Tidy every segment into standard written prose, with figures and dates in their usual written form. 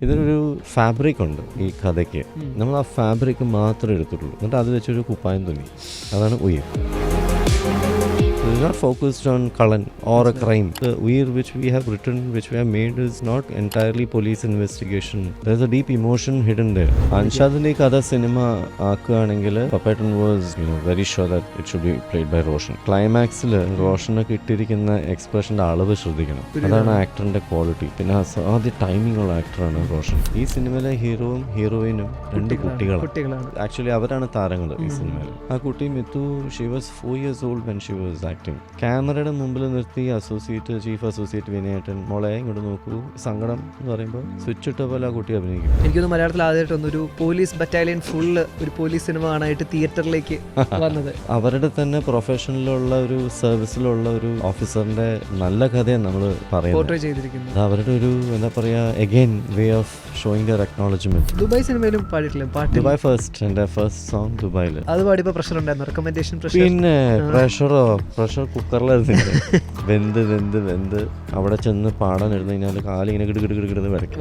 ഇതൊരു ഫാബ്രിക് ഉണ്ട് ഈ കഥയ്ക്ക്. നമ്മൾ ആ ഫാബ്രിക് മാത്രമേ എടുത്തിട്ടുള്ളൂ, എന്നിട്ട് അത് വെച്ചൊരു കുപ്പായം തുന്നി. അതാണ് ഉയിർ. It's not focused on Kalan or a crime. The Uyir which we have written, which we have made, is not entirely police investigation. There's a deep emotion hidden there. Anshadini Kada cinema ആക്കുകയാണെങ്കിൽ Papetan was very sure that it should be played by Roshan. ക്ലൈമാക്സിൽ റോഷനൊക്കെ ഇട്ടിരിക്കുന്ന എക്സ്പ്രഷൻ്റെ അളവ് ശ്രദ്ധിക്കണം. അതാണ് ആക്ടറിന്റെ quality. പിന്നെ ആദ്യ timing ഉള്ള ആക്ടറാണ് റോഷൻ. ഈ സിനിമയിലെ ഹീറോയും ഹീറോയിനും രണ്ട് കുട്ടികളാണ്. ആക്ച്വലി അവരാണ് താരങ്ങൾ ഈ സിനിമയിൽ. ആ കുട്ടി Mithu, she was 4 years old when she was acting. ക്യാമറയുടെ മുമ്പിൽ നിർത്തി ചീഫ് അസോസിയേറ്റ് വിനയേട്ടൻ, മോളെ ഇങ്ങോട്ട് നോക്കൂ, സങ്കടം എന്ന് പറയുമ്പോൾ സ്വിച്ച് ഇട്ട പോലെ ആ കുട്ടി അഭിനയിക്കും. എനിക്കൊന്ന് മലയാളത്തിൽ ആദ്യമായിട്ടൊന്നൊരു പോലീസ് ബറ്റാലിയൻ ഫുള്ള് ഒരു പോലീസ് സിനിമ കാണാനായിട്ട് തിയേറ്ററിലേക്ക് വന്നത്. അവരുടെ തന്നെ പ്രൊഫഷനിലുള്ള ഒരു സർവീസിലുള്ള ഒരു ഓഫീസറിന്റെ നല്ല കഥയാണ് നമ്മൾ പറയുന്നത്. അവരുടെ ഒരു എന്താ പറയാ, again way of showing there acknowledgement. Dubai സിനിമയിലും പാടിയിട്ടില്ല പാട്ട്. ദുബായ് എന്റെ ഫസ്റ്റ് സോങ് ദുബായിൽ. അത് പാടിയപ്പോൾ പ്രഷർ ഉണ്ടായിരുന്നു, റെക്കമെൻഡേഷൻ പ്രഷർ. പിന്നെ പ്രഷർ കുക്കറിലായിരുന്നു. വെന്ത് വെന്ത് വെന്ത് അവിടെ ചെന്ന് പാടാൻ ഇരുന്ന് കഴിഞ്ഞാൽ കാലിങ്ങനെ കിടുകിടുകിടുകിടുന്ന് വരയ്ക്കും.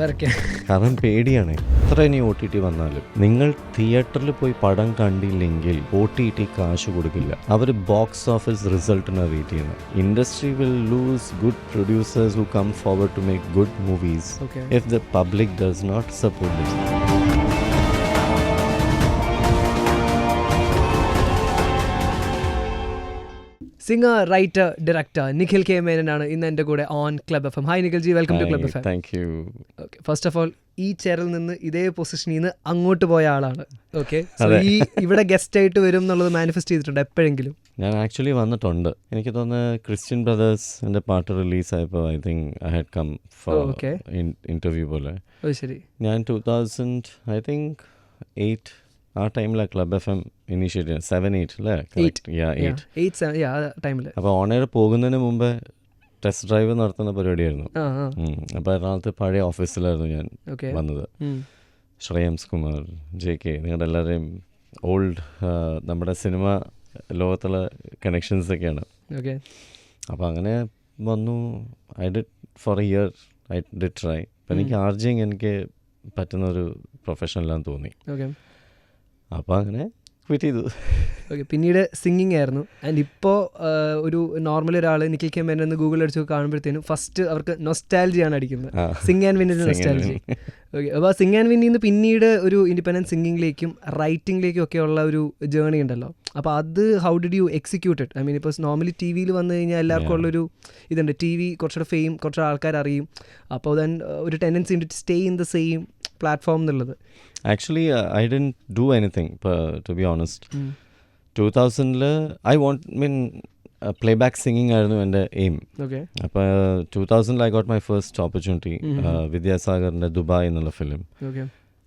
കാരണം പേടിയാണ്. എത്ര ഇനി OTT വന്നാലും നിങ്ങൾ തിയേറ്ററിൽ പോയി പടം കണ്ടില്ലെങ്കിൽ OTT കാശ് കൊടുക്കില്ല. അവർ ബോക്സ് ഓഫീസ് റിസൾട്ടിനാണ് വെയിറ്റ് ചെയ്യുന്നത്. Industry will lose good producers who come forward to make good movies if the public does not support this. Singer, writer, director Nikhil K മേനനാണ് ഇന്ന് എൻ്റെ കൂടെ on Club FM. Hi Nikhil ji, welcome to club FM. Thank you. Okay, first of all ഈ ചെയറിൽ നിന്ന് ഇതേ പൊസിഷനിൽ നിന്ന് അങ്ങോട്ട് പോയ ആളാണ്. ഓക്കെ, ഈ ഇവിടെ ഗസ്റ്റ് ആയിട്ട് വരും എന്നുള്ളത് മാനിഫെസ്റ്റ് ചെയ്തിട്ടുണ്ട് എപ്പോഴെങ്കിലും? ഞാൻ ആക്ച്വലി വന്നിട്ടുണ്ട്. എനിക്ക് തോന്നുന്നത് ക്രിസ്ത്യൻ ബ്രദേഴ്സിന്റെ പാട്ട് റിലീസായപ്പോൾ I think I had come for interview പോലെ. ശരി. ഞാൻ 2008 ആ ടൈമിലാണ് ക്ലബ് FM ഇനീഷ്യേറ്റ് 7-8 അല്ലേ? അപ്പോൾ ഓൺ എയർ പോകുന്നതിന് മുമ്പേ ടെസ്റ്റ് ഡ്രൈവ് നടത്തുന്ന പരിപാടിയായിരുന്നു. അപ്പോൾ എറണാകുളത്ത് പഴയ ഓഫീസിലായിരുന്നു ഞാൻ വന്നത്. ശ്രേയംസ് കുമാർ, JK, നിങ്ങളുടെ എല്ലാവരെയും ഓൾഡ് നമ്മുടെ സിനിമ ലോകത്തുള്ള കണക്ഷൻസ് ഒക്കെയാണ്. അപ്പോൾ അങ്ങനെ വന്നു. I did for A year I did try. അപ്പം എനിക്ക് ആർജിങ് എനിക്ക് പറ്റുന്നൊരു പ്രൊഫഷനിലാന്ന് തോന്നി. അപ്പോൾ അങ്ങനെ ക്വിറ്റ് ചെയ്തു. ഓക്കെ, പിന്നീട് സിംഗിങ് ആയിരുന്നു. ആൻഡ് ഇപ്പോൾ ഒരു നോർമൽ ഒരാൾ നിഖിൽ കെ മേനൻ എന്ന് ഗൂഗിൾ അടിച്ച് കാണുമ്പോഴത്തേനും ഫസ്റ്റ് അവർക്ക് നൊസ്റ്റാൾജിയാണ് അടിക്കുന്നത്. സിംഗ് ആൻഡ് വിന്നിൻ്റെ നൊസ്റ്റാൾജി. ഓക്കെ, അപ്പോൾ സിംഗ് ആൻഡ് വിന്നിൽ നിന്ന് പിന്നീട് ഒരു ഇൻഡിപെൻഡൻറ്റ് സിംഗിങ്ങിലേക്കും റൈറ്റിംഗിലേക്കും ഒക്കെ ഉള്ള ഒരു ജേർണി ഉണ്ടല്ലോ. അപ്പോൾ അത് how did you execute it? I mean, ഇപ്പോൾ നോർമലി TV വന്നു കഴിഞ്ഞാൽ എല്ലാവർക്കും ഉള്ളൊരു ഇതുണ്ട്, TV കുറച്ചുകൂടെ ഫെയിം, കുറച്ചുകൂടെ ആൾക്കാർ അറിയും. അപ്പോൾ ദെൻ ഒരു ടെൻഡൻസി ഉണ്ട് to stay in the same platform എന്നുള്ളത്. Actually, I didn't do anything, to be honest. 2000 playback singing ആയിരുന്നു എൻ്റെ എയിം. അപ്പോൾ 2000 I got my first opportunity. വിദ്യാസാഗറിൻ്റെ ദുബായ് എന്നുള്ള ഫിലിം.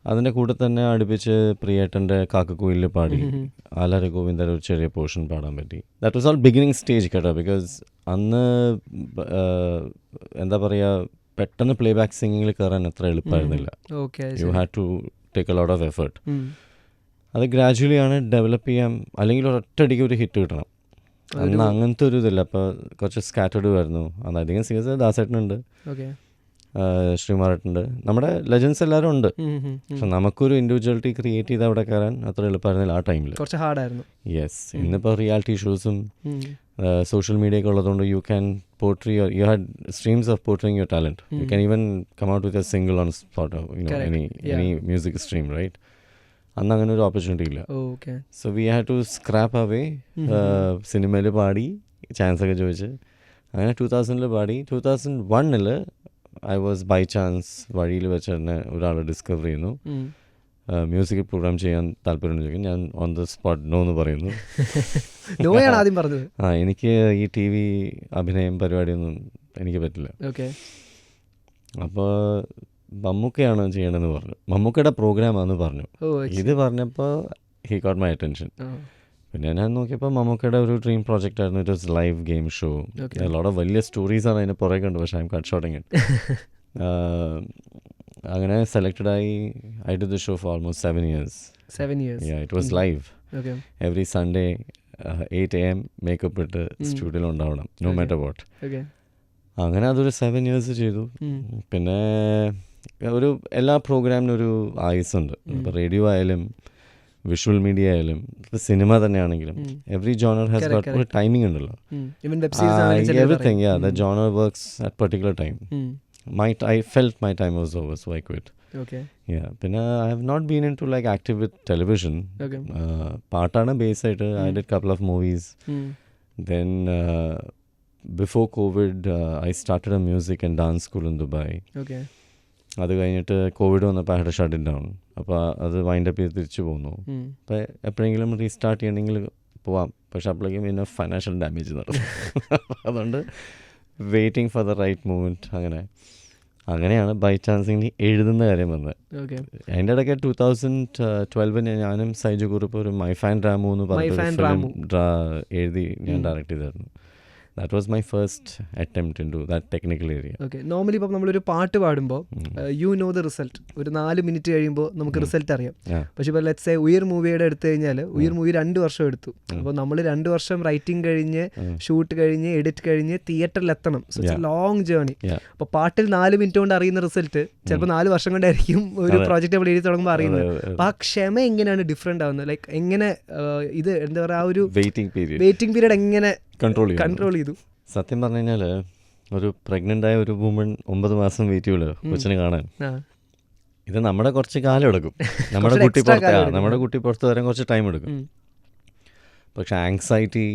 അതിൻ്റെ കൂടെ തന്നെ അടുപ്പിച്ച് പ്രിയേട്ടൻ്റെ കാക്കക്കുയിലിൽ പാടി. ആലാര ഗോവിന്ദൻ്റെ ഒരു ചെറിയ പോർഷൻ പാടാൻ പറ്റി. That was all beginning stage കേട്ടോ. ബിക്കോസ് അന്ന് എന്താ പറയുക, പെട്ടെന്ന് പ്ലേബാക്ക് സിംഗിങ്ങിൽ കയറാൻ അത്ര എളുപ്പമായിരുന്നില്ല. You had to take a lot of effort. അത് ഗ്രാജുവലി ആണ് ഡെവലപ്പ് ചെയ്യാൻ, അല്ലെങ്കിൽ ഒറ്റയടിക്ക് ഒരു ഹിറ്റ് കിട്ടണം. അന്ന് അങ്ങനത്തെ ഒരു ഇതില്ല. അപ്പോൾ കുറച്ച് സ്കാറ്റർഡ് ആയിരുന്നു. അന്ന് അധികം സിംഗേഴ്സ് ദാസേട്ടനുണ്ട്, ശ്രീമാരട്ടുണ്ട്, നമ്മുടെ ലെജൻസ് എല്ലാവരും ഉണ്ട്. പക്ഷെ നമുക്കൊരു ഇൻഡിവിജ്വാലിറ്റി ക്രിയേറ്റ് ചെയ്ത് അവിടെ കയറാൻ അത്ര എളുപ്പമായിരുന്നില്ല ആ ടൈമിൽ. കുറച്ച് ഹാർഡായിരുന്നു. യെസ്. ഇന്നിപ്പോൾ റിയാലിറ്റി ഷോസും സോഷ്യൽ മീഡിയ ഒക്കെ ഉള്ളതുകൊണ്ട് you can portray you had streams of portraying your talent. You can even come out with a single on spot, any music stream, right? അന്ന് അങ്ങനെ ഒരു ഓപ്പർച്യൂണിറ്റി ഇല്ല. So we had to scrap away. സിനിമയിൽ പാടി, chance ഒക്കെ ചോദിച്ച് അങ്ങനെ 2000 പാടി. 2001 ഐ വാസ് ബൈ ചാൻസ് വഴിയിൽ വെച്ച് തന്നെ ഒരാൾ ഡിസ്കവർ ചെയ്യുന്നു. മ്യൂസിക് പ്രോഗ്രാം ചെയ്യാൻ താല്പര്യം ചോദിക്കും. ഞാൻ ഓൺ ദ സ്പോട്ട് നോ എന്ന് പറയുന്നു. എനിക്ക് ഈ TV അഭിനയം പരിപാടിയൊന്നും എനിക്ക് പറ്റില്ല. അപ്പോൾ മമ്മൂക്കയാണ് ചെയ്യണമെന്ന് പറഞ്ഞു. മമ്മൂക്കയുടെ പ്രോഗ്രാമാണെന്ന് പറഞ്ഞു. ഇത് പറഞ്ഞപ്പോൾ ഹി ഗോട്ട് മൈ അറ്റൻഷൻ. പിന്നെ ഞാൻ നോക്കിയപ്പോൾ മമ്മൂക്കയുടെ ഒരു ഡ്രീം പ്രോജക്റ്റ് ആയിരുന്നു. It was live game show. Lot of വലിയ സ്റ്റോറീസാണ് അതിന് പുറകെ ഉണ്ട്. പക്ഷേ I am cut shooting it. അങ്ങനെ സെലക്റ്റഡ് ആയി. I did the show for almost 7 years. Yeah, it was live. Every Sunday 8 AM makeup ഇട്ട് സ്റ്റുഡിയോയിൽ ഉണ്ടാവണം, നോ മാറ്റർ വാട്ട്. അങ്ങനെ അതൊരു 7 years ചെയ്തു. പിന്നെ ഒരു എല്ലാ പ്രോഗ്രാമിനും ഒരു ആയുസുണ്ട്. ഇപ്പോൾ റേഡിയോ ആയാലും വിഷ്വൽ മീഡിയ ആയാലും ഇപ്പോൾ സിനിമ തന്നെയാണെങ്കിലും എവറി ജോണർ ഹാസ് ഗോട്ട് ഒരു ടൈമിംഗ് ഉണ്ടല്ലോ. Everything the genre works at particular time. I felt my time was over, so I quit. Okay. Yeah, പിന്നെ I have not been into like active with television. Okay. പാട്ടാണ് base ആയിട്ട്. I did couple of movies. Then before COVID I started a music and dance school in Dubai. Okay. അത് കഴിഞ്ഞിട്ട് Covid വന്നപ്പോൾ I had to shut it down. അപ്പോൾ അത് wind up ചെയ്ത് തിരിച്ചു പോകുന്നു. അപ്പോൾ എപ്പോഴെങ്കിലും റീസ്റ്റാർട്ട് ചെയ്യണമെങ്കിൽ പോവാം. പക്ഷെ അപ്പോഴേക്കും പിന്നെ ഫൈനാൻഷ്യൽ ഡാമേജ് നടക്കും. അതുകൊണ്ട് waiting for the right moment. അങ്ങനെയാണ് ബൈ ചാൻസിങ് എഴുതുന്ന കാര്യം വന്നത്. അതിൻ്റെ ഇടയ്ക്ക് 2012 ഞാനും സൈജു കുറുപ്പ് ഒരു മൈ ഫാൻ രാമു എന്ന് പറഞ്ഞ ഫിലിം എഴുതി ഞാൻ ഡയറക്റ്റ് ചെയ്തായിരുന്നു. That was my first attempt into that technical area. Okay. Normally ഇപ്പം നമ്മളൊരു പാട്ട് പാടുമ്പോൾ യു നോ ദ റിസൾട്ട്. ഒരു 4 മിനിറ്റ് കഴിയുമ്പോൾ നമുക്ക് റിസൾട്ട് അറിയാം. പക്ഷേ ഇപ്പോൾ ലെറ്റ്സ് സേ ഉയർ മൂവിയുടെ എടുത്തു കഴിഞ്ഞാൽ ഉയർ മൂവി 2 വർഷം എടുത്തു. അപ്പോൾ നമ്മൾ 2 വർഷം റൈറ്റിംഗ് കഴിഞ്ഞ് ഷൂട്ട് കഴിഞ്ഞ് എഡിറ്റ് കഴിഞ്ഞ് തിയേറ്ററിൽ എത്തണം. So it's A long journey. അപ്പോൾ പാട്ടിൽ 4 മിനിറ്റ് കൊണ്ട് അറിയുന്ന റിസൾട്ട് ചിലപ്പോൾ 4 വർഷം കൊണ്ടായിരിക്കും ഒരു പ്രോജക്റ്റ് നമ്മൾ എഴുതി തുടങ്ങുമ്പോൾ അറിയുന്നത്. അപ്പോൾ ആ ക്ഷമ എങ്ങനെയാണ് ഡിഫറെൻ്റ് ആവുന്നത്? ലൈക്ക് എങ്ങനെ ഇത് എന്താ പറയുക, ആ ഒരു വെയിറ്റിംഗ് പീരീഡ് എങ്ങനെ കൺട്രോൾ ചെയ്തു? സത്യം പറഞ്ഞു കഴിഞ്ഞാൽ ഒരു പ്രഗ്നൻ്റ് ആയ ഒരു വുമൺ 9 മാസം വെയിറ്റ് ചെയ്യുമല്ലോ കൊച്ചിനെ കാണാൻ. ഇത് നമ്മുടെ കുറച്ച് കാലം എടുക്കും. നമ്മുടെ കുട്ടി പുറത്ത് വരാൻ കുറച്ച് ടൈം എടുക്കും. പക്ഷെ ആങ്സൈറ്റി,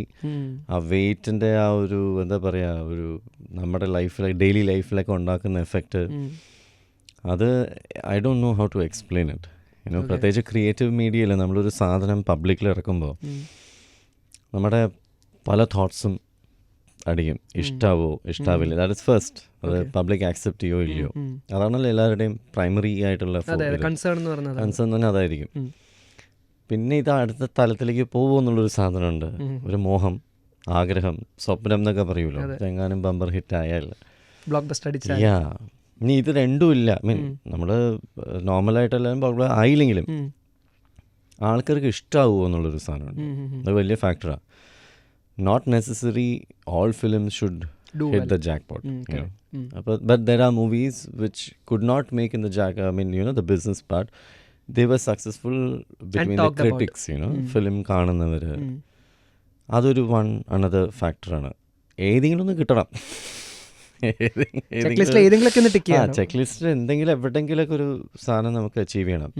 ആ വെയിറ്റിൻ്റെ ആ ഒരു എന്താ പറയുക, ഒരു നമ്മുടെ ലൈഫിൽ ഡെയിലി ലൈഫിലൊക്കെ ഉണ്ടാക്കുന്ന എഫക്റ്റ്, അത് I don't know how to explain it. പ്രത്യേകിച്ച് ക്രിയേറ്റീവ് മീഡിയയിൽ നമ്മളൊരു സാധനം പബ്ലിക്കിൽ ഇറക്കുമ്പോൾ നമ്മുടെ പല തോട്ട്സും അടിക്കും. ഇഷ്ടാവോ ഇഷ്ടാവില്ല, ദാറ്റ് ഇസ് ഫസ്റ്റ്. അത് പബ്ലിക് ആക്സെപ്റ്റ് ചെയ്യോ ഇല്ലയോ, അതാണല്ലോ എല്ലാവരുടെയും പ്രൈമറി ആയിട്ടുള്ള കൺസേൺ എന്ന് പറഞ്ഞാൽ അതായിരിക്കും. പിന്നെ ഇത് അടുത്ത തലത്തിലേക്ക് പോകുമോ എന്നുള്ളൊരു സാധനമുണ്ട്, ഒരു മോഹം, ആഗ്രഹം, സ്വപ്നം എന്നൊക്കെ പറയുമല്ലോ. എങ്ങാനും ബമ്പർ ഹിറ്റ് ആയാൽ ഇനി ഇത് രണ്ടും ഇല്ല. നമ്മൾ നോർമലായിട്ടെല്ലാം ആയില്ലെങ്കിലും ആൾക്കാർക്ക് ഇഷ്ടമാവുമോ എന്നുള്ളൊരു സാധനമുണ്ട്. അത് വലിയ ഫാക്ടറാണ്. Not necessary all films should hit the jackpot, you know. But there are movies which could not make in the the business part. They were successful between the critics, film കാണുന്നവർ. അതൊരു another factor ആണ്. ഏതെങ്കിലും ഒന്ന് കിട്ടണം. Check ലിസ്റ്റിൽ എന്തെങ്കിലും എവിടെയെങ്കിലൊക്കെ ഒരു സാധനം നമുക്ക് അച്ചീവ് ചെയ്യണം.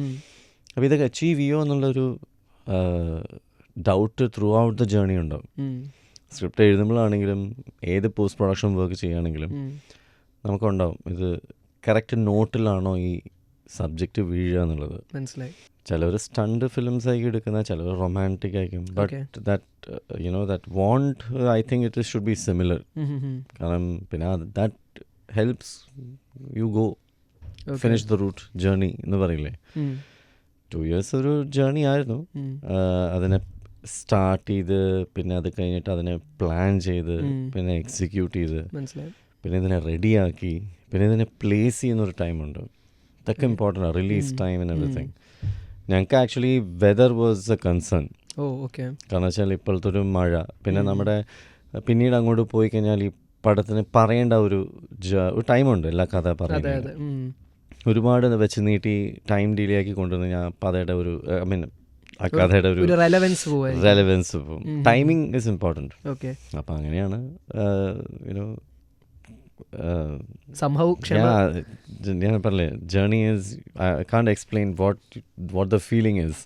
അപ്പോൾ ഇതൊക്കെ അച്ചീവ് ചെയ്യുമോ എന്നുള്ളൊരു doubt through out the journey ഉണ്ടാവും. സ്ക്രിപ്റ്റ് എഴുതുമ്പോഴാണെങ്കിലും ഏത് പോസ്റ്റ് പ്രൊഡക്ഷൻ വർക്ക് ചെയ്യുകയാണെങ്കിലും നമുക്കുണ്ടാവും ഇത് കറക്റ്റ് നോട്ടിലാണോ ഈ സബ്ജക്റ്റ് വീഴുക എന്നുള്ളത്. മനസ്സിലായി. ചിലവർ സ്റ്റണ്ട് ഫിലിംസ് ആയിരിക്കും എടുക്കുന്ന, ചിലവർ റൊമാൻറ്റിക് ആയിരിക്കും. But that won't I think it should be similar. കാരണം പിന്നെ that helps you go finish the route journey എന്ന് പറയില്ലേ. 2 years ഒരു ജേർണി ആയിരുന്നു. അതിനെ സ്റ്റാർട്ട് ചെയ്ത് പിന്നെ അത് കഴിഞ്ഞിട്ട് അതിനെ പ്ലാൻ ചെയ്ത് പിന്നെ എക്സിക്യൂട്ട് ചെയ്ത് പിന്നെ ഇതിനെ റെഡിയാക്കി പിന്നെ ഇതിനെ പ്ലേസ് ചെയ്യുന്നൊരു ടൈമുണ്ട്. ഇതൊക്കെ ഇമ്പോർട്ടൻ്റ് ആണ്, റിലീസ് ടൈം ആൻഡ് എവറിത്തിങ്. ഞങ്ങൾക്ക് actually weather was A concern. കാരണം വെച്ചാൽ ഇപ്പോഴത്തെ ഒരു മഴ, പിന്നെ നമ്മുടെ പിന്നീട് അങ്ങോട്ട് പോയി കഴിഞ്ഞാൽ ഈ പടത്തിന് പറയേണ്ട ഒരു ടൈമുണ്ട് എല്ലാ കഥ പറയുന്നത്. ഒരുപാട് വെച്ച് നീട്ടി ടൈം ഡിലേ ആക്കി കൊണ്ടുവന്ന് ഞാൻ കഥയുടെ ഒരു ആ കഥയുടെ ഒരു റെലവൻസ് പോകും. Timing is important. അപ്പം അങ്ങനെയാണ് ഞാൻ പറഞ്ഞില്ലേ, journey is I can't explain what the feeling is.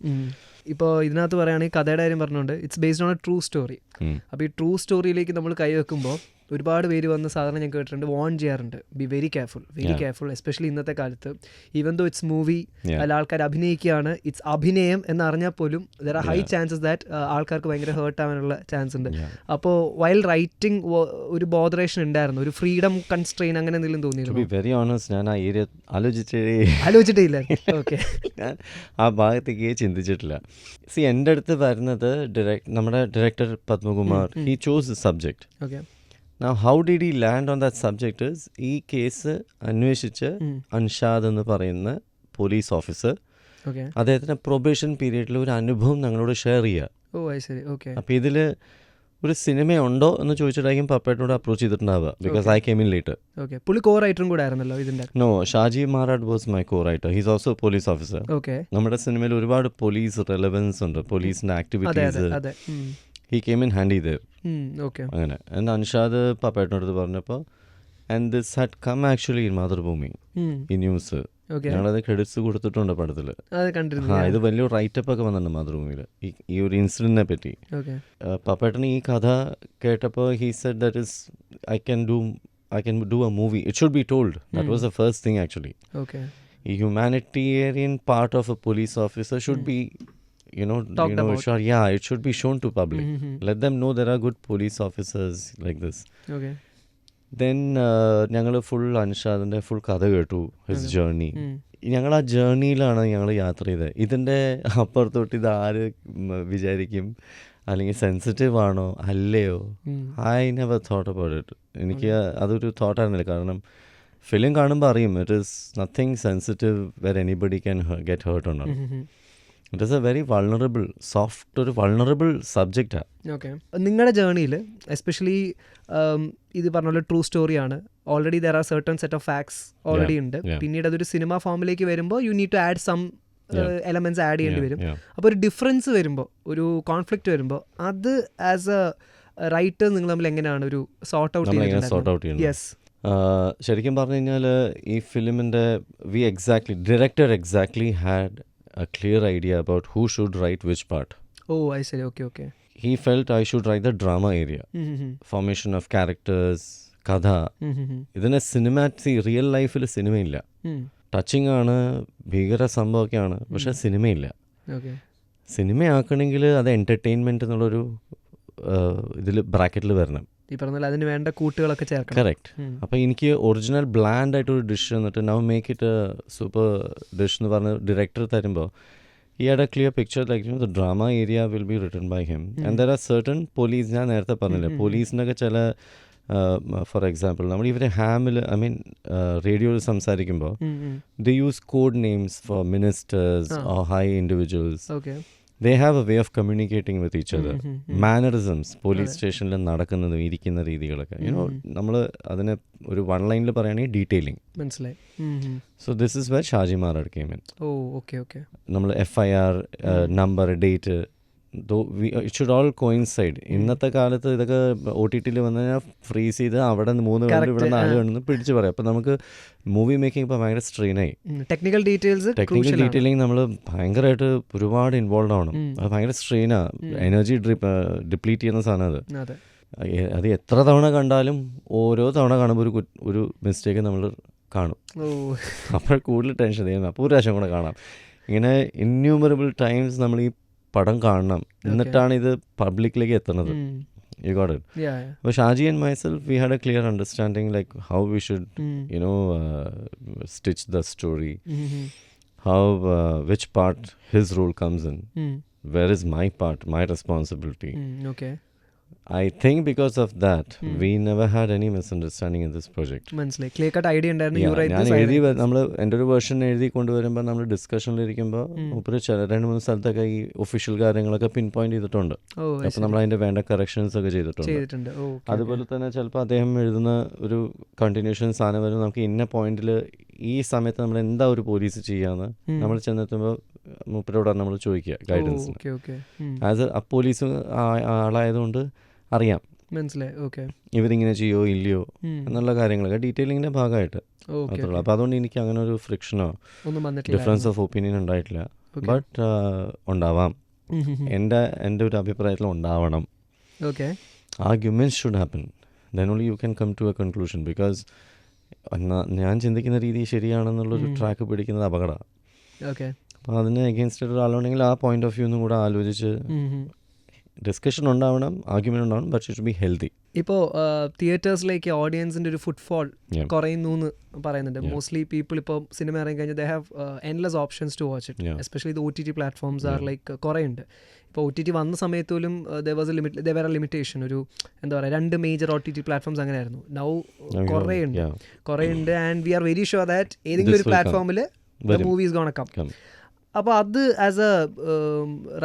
ഇപ്പോൾ ഇതിനകത്ത് പറയുകയാണെങ്കിൽ കഥയുടെ കാര്യം പറഞ്ഞുകൊണ്ട് it's based on A true story. അപ്പോൾ ഈ ട്രൂ സ്റ്റോറിയിലേക്ക് നമ്മൾ കൈവെക്കുമ്പോൾ ഒരുപാട് പേര് വന്ന് സാധാരണ ഞാൻ കേട്ടിട്ടുണ്ട് വാൺ ചെയ്യാറുണ്ട്, ബി വെരി കെയർഫുൾ എസ്പെഷ്യലി ഇന്നത്തെ കാലത്ത്. ഈവൻ ദോ ഇറ്റ്സ് മൂവി, അതിൽ ആൾക്കാർ അഭിനയിക്കുകയാണ്, ഇറ്റ്സ് അഭിനയം എന്നറിഞ്ഞാൽ പോലും there are high chances that ആൾക്കാർക്ക് ഭയങ്കര ഹേർട്ട് ആവാനുള്ള ചാൻസ് ഉണ്ട്. അപ്പോൾ വൈൽ റൈറ്റിംഗ് ഒരു ബോധറേഷൻ ഉണ്ടായിരുന്നു, ഒരു ഫ്രീഡം കൺസ്ട്രെയിൻ അങ്ങനെ എന്തെങ്കിലും തോന്നിയിരുന്നു? വെരി ഓണസ്റ്റ്, ഞാൻ ആ ഏരിയ ആലോചിച്ചിട്ടില്ല. ഓക്കെ, ഞാൻ ആ ഭാഗത്തേക്ക് ചിന്തിച്ചിട്ടില്ല. എൻ്റെ അടുത്ത് വരുന്നത് നമ്മുടെ director Padmakumar, he chose the subject. Okay, Now how did he land on that subject is, ഈ കേസ് അന്വേഷിച്ച് അൻഷാദ് എന്ന് പറയുന്ന പോലീസ് ഓഫീസർ അദ്ദേഹത്തിൻ്റെ പ്രൊബേഷൻ പീരീഡിൽ ഒരു അനുഭവം ഞങ്ങളോട് ഷെയർ ചെയ്യുക. അപ്പോൾ ഇതിൽ ഒരു സിനിമയുണ്ടോ എന്ന് ചോദിച്ചിട്ടായിരിക്കും പപ്പേട്ടനോട് അപ്രോച്ച് ചെയ്തിട്ടുണ്ടാവുക, because I came in later. Okay, പുള്ളി കോ റൈറ്ററും കൂടെ ആയിരുന്നല്ലോ ഇതിന്റെ. No, Shaji Marad was my co writer. He's also police officer. Okay, നമ്മുടെ സിനിമയിൽ ഒരുപാട് പോലീസ് റെലവൻസ് ഉണ്ട്, പോലീസിന്റെ ആക്ടിവിറ്റീസ്. അതെ. He came in handy there. Okay, അങ്ങനെ. ആൻഡ് അൻഷാദ് പപ്പേട്ടനടുത്ത് പറഞ്ഞപ്പോൾ and this had come actually in Mathrubhumi, ഈ ന്യൂസ്. ഞങ്ങളത് ക്രെഡിറ്റ്സ് കൊടുത്തിട്ടുണ്ട് പടത്തിൽ. ഇത് വലിയൊരു റൈറ്റപ്പ് ഒക്കെ വന്നിട്ടുണ്ട് മാതൃഭൂമിയിൽ ഈ ഒരു ഇൻസിഡന്റിനെ പറ്റി. പപ്പേട്ടന് ഈ കഥ കേട്ടപ്പോൾ he said that is I can do a movie. It should be told. That was the first thing actually. ഈ humanitarian part of a police officer should be it should be shown to public. Let them know there are good police officers like this. Then ഞങ്ങൾ full അൻഷാദിൻ്റെ full കഥ കേട്ടു, his journey. ഞങ്ങൾ ആ ജേർണിയിലാണ് ഞങ്ങൾ യാത്ര ചെയ്തത്. ഇതിൻ്റെ അപ്പുറത്തോട്ട് ഇത് ആര് വിചാരിക്കും, അല്ലെങ്കിൽ സെൻസിറ്റീവ് ആണോ അല്ലയോ, I never thought about it. എനിക്ക് അതൊരു തോട്ടായിരുന്നില്ല. കാരണം ഫിലിം കാണുമ്പോൾ അറിയും it is nothing sensitive where anybody can get hurt on. It is a very vulnerable, soft, ഒരു വൾണറബിൾ സബ്ജക്റ്റാണ്. ഓക്കെ, നിങ്ങളുടെ ജേർണിയിൽ എസ്പെഷ്യലി ഇത് പറഞ്ഞ പോലെ ട്രൂ സ്റ്റോറിയാണ്. Already there are certain set of facts already ഉണ്ട്. പിന്നീട് അതൊരു സിനിമ ഫോമിലേക്ക് വരുമ്പോൾ you need to add some elements add ചെയ്യേണ്ടി വരും. അപ്പോൾ ഒരു ഡിഫറൻസ് വരുമ്പോൾ, ഒരു കോൺഫ്ലിക്റ്റ് വരുമ്പോൾ, അത് ആസ് എ റൈറ്റർ നിങ്ങൾ തമ്മിൽ എങ്ങനെയാണ് ഒരു സോർട്ട് ഔട്ട് ചെയ്യുന്നത്? യെസ്, ശരിക്കും പറഞ്ഞു കഴിഞ്ഞാൽ ഈ ഫിലിമിൻ്റെ director exactly had a clear idea about who should write which part. Oh, I see. Okay. He felt I should write the drama area. Formation of characters, കഥ. ഇതിന് റിയൽ ലൈഫിൽ സിനിമയില്ല. Touching ആണ്, ഭീകര സംഭവമൊക്കെയാണ്, പക്ഷെ സിനിമയില്ല. സിനിമയാക്കണമെങ്കിൽ അത് എൻ്റർടൈൻമെൻറ്റ് എന്നുള്ളൊരു ഇതിൽ ബ്രാക്കറ്റിൽ വരണം. ഈ പറഞ്ഞാൽ അതിന് വേണ്ട കൂട്ടുകളൊക്കെ ചേർക്കണം. കറക്റ്റ്. അപ്പോൾ എനിക്ക് ഒറിജിനൽ ബ്ലാൻഡ് ആയിട്ടൊരു ഡിഷ് എന്നിട്ട് now make it super dish എന്ന് പറഞ്ഞ് ഡയറക്ടർ തരുമ്പോൾ he had a clear picture like the drama area will be written by him. And there are certain police, ഞാൻ നേരത്തെ പറഞ്ഞില്ലേ, പോലീസിനൊക്കെ ചില ഫോർ എക്സാമ്പിൾ നമ്മൾ ഇവരെ ഹാമിൽ റേഡിയോയിൽ സംസാരിക്കുമ്പോൾ they use code names for ministers or high individuals. They have a way of communicating with each other. Mannerisms, police സ്റ്റേഷനിൽ നടക്കുന്നതും ഇരിക്കുന്ന രീതികളൊക്കെ, നമ്മൾ അതിനെ ഒരു വൺ ലൈനിൽ പറയുകയാണെങ്കിൽ ഡീറ്റെയിലിംഗ്. മനസ്സിലായി. So this is were Shaji Marad came in. Okay. നമ്മൾ FIR number, date, it should all coincide. ഇന്നത്തെ കാലത്ത് ഇതൊക്കെ OTT വന്നു കഴിഞ്ഞാൽ ഫ്രീസ് ചെയ്ത് അവിടെ 3 കണ്ട് ഇവിടെ 4 കണ്ടെന്ന് പിടിച്ച് പറയാം. അപ്പം നമുക്ക് മൂവി മേക്കിംഗ് ഇപ്പോൾ ഭയങ്കര സ്ട്രെയിനായി. ടെക്നിക്കൽ ഡീറ്റെയിലിംഗ് നമ്മൾ ഭയങ്കരമായിട്ട് ഒരുപാട് ഇൻവോൾവ് ആവണം. അത് ഭയങ്കര സ്ട്രെയിനാണ്, എനർജി ഡിപ്ലീറ്റ് ചെയ്യുന്ന സാധനം അത്. അത് എത്ര തവണ കണ്ടാലും ഓരോ തവണ കാണുമ്പോൾ ഒരു മിസ്റ്റേക്ക് നമ്മൾ കാണും. അപ്പോൾ കൂടുതൽ ടെൻഷൻ ചെയ്യുന്നത് അപ്പോൾ ഒരു പ്രാവശ്യം കൂടെ കാണാം. ഇങ്ങനെ ഇന്യൂമറബിൾ ടൈംസ് നമ്മൾ ഈ പടം കാണണം, എന്നിട്ടാണ് ഇത് പബ്ലിക്കിലേക്ക് എത്തുന്നത്. You got it? Yeah. But Shaji and myself, we had a clear understanding like how we should, stitch the story, how, which part his role comes in, where is my part, my responsibility. Okay. I think because of that, we never had any misunderstanding in this project. മനസ്സിലായി, clear cut idea ഉണ്ടായിരുന്നു. ഞാൻ എഴുതി, നമ്മൾ എൻ്റെ ഒരു version എഴുതി കൊണ്ടുവരുമ്പോൾ നമ്മൾ ഡിസ്കഷനിലിരിക്കുമ്പോൾ മുപ്പര് 2-3 സ്ഥലത്തൊക്കെ ഈ ഒഫീഷ്യൽ കാര്യങ്ങളൊക്കെ പിൻ പോയിന്റ് ചെയ്തിട്ടുണ്ട്. അപ്പോൾ നമ്മൾ അതിൻ്റെ വേണ്ട കറക്ഷൻസ് ഒക്കെ ചെയ്തിട്ടുണ്ട്. അതുപോലെ തന്നെ ചിലപ്പോൾ അദ്ദേഹം എഴുതുന്ന ഒരു കണ്ടിന്യൂഷൻ സാധനം വരും, നമുക്ക് ഇന്ന പോയിന്റിൽ ഈ സമയത്ത് നമ്മൾ എന്താ ഒരു പോലീസ് ചെയ്യാന്ന് നമ്മൾ ചെന്നെത്തുമ്പോൾ മുപ്പരോടാണ് നമ്മൾ ചോദിക്കുക ഗൈഡൻസ്. ആസ് എ പോലീസ് ആളായതുകൊണ്ട് അറിയാം ഇവരിങ്ങനെ ചെയ്യോ ഇല്ലയോ എന്നുള്ള കാര്യങ്ങളൊക്കെ ഡീറ്റെയിലിങ്ങിൻ്റെ ഭാഗമായിട്ട് മാത്രമല്ല. അപ്പോൾ അതുകൊണ്ട് എനിക്ക് അങ്ങനെ ഒരു ഫ്രിക്ഷനോ ഡിഫറൻസ് ഓഫ് ഒപ്പീനിയൻ ഉണ്ടായിട്ടില്ല. ബട്ട് ഉണ്ടാവാം, എൻ്റെ ഒരു അഭിപ്രായത്തിൽ ഉണ്ടാവണം. Arguments should happen, then only you can come to a conclusion. Because ഞാൻ ചിന്തിക്കുന്ന രീതി ശരിയാണെന്നുള്ളൊരു ട്രാക്ക് പിടിക്കുന്നത് അപകടമാണ്. അപ്പോൾ അതിന് എഗെയിൻസ്റ്റ് ഒരാളുണ്ടെങ്കിൽ ആ പോയിന്റ് ഓഫ് വ്യൂ ഒന്നും കൂടെ ആലോചിച്ച് ഡിസ്കഷൻ ഉണ്ടാവണം, ആർഗ്യുമെന്റ് ഉണ്ടാവണം, but it should be healthy. ഇപ്പോൾ തിയേറ്റേഴ്സിലേക്ക് ഓഡിയൻസിൻ്റെ ഒരു ഫുട്ഫോൾ കുറയുന്നു എന്ന് പറയുന്നുണ്ട്. മോസ്റ്റ്ലി പീപ്പിൾ ഇപ്പോൾ സിനിമ ഇറങ്ങി കഴിഞ്ഞാൽ they have endless options to watch it. Especially ഇത് OTT പ്ലാറ്റ്ഫോംസ് ആർ ലൈക്ക് കുറേ ഉണ്ട്. ഇപ്പോൾ OTT വന്ന സമയത്ത് പോലും ദർ വാസ് എ ലിമിറ്റേഷൻ. ഒരു എന്താ പറയുക, 2 മേജർ OTT പ്ലാറ്റ്ഫോംസ് അങ്ങനെയായിരുന്നു. നൗ കുറേ ഉണ്ട് and we are very sure that ഏതെങ്കിലും ഒരു പ്ലാറ്റ്ഫോമിൽ the movie is gonna come. അപ്പോൾ അത് ആസ് എ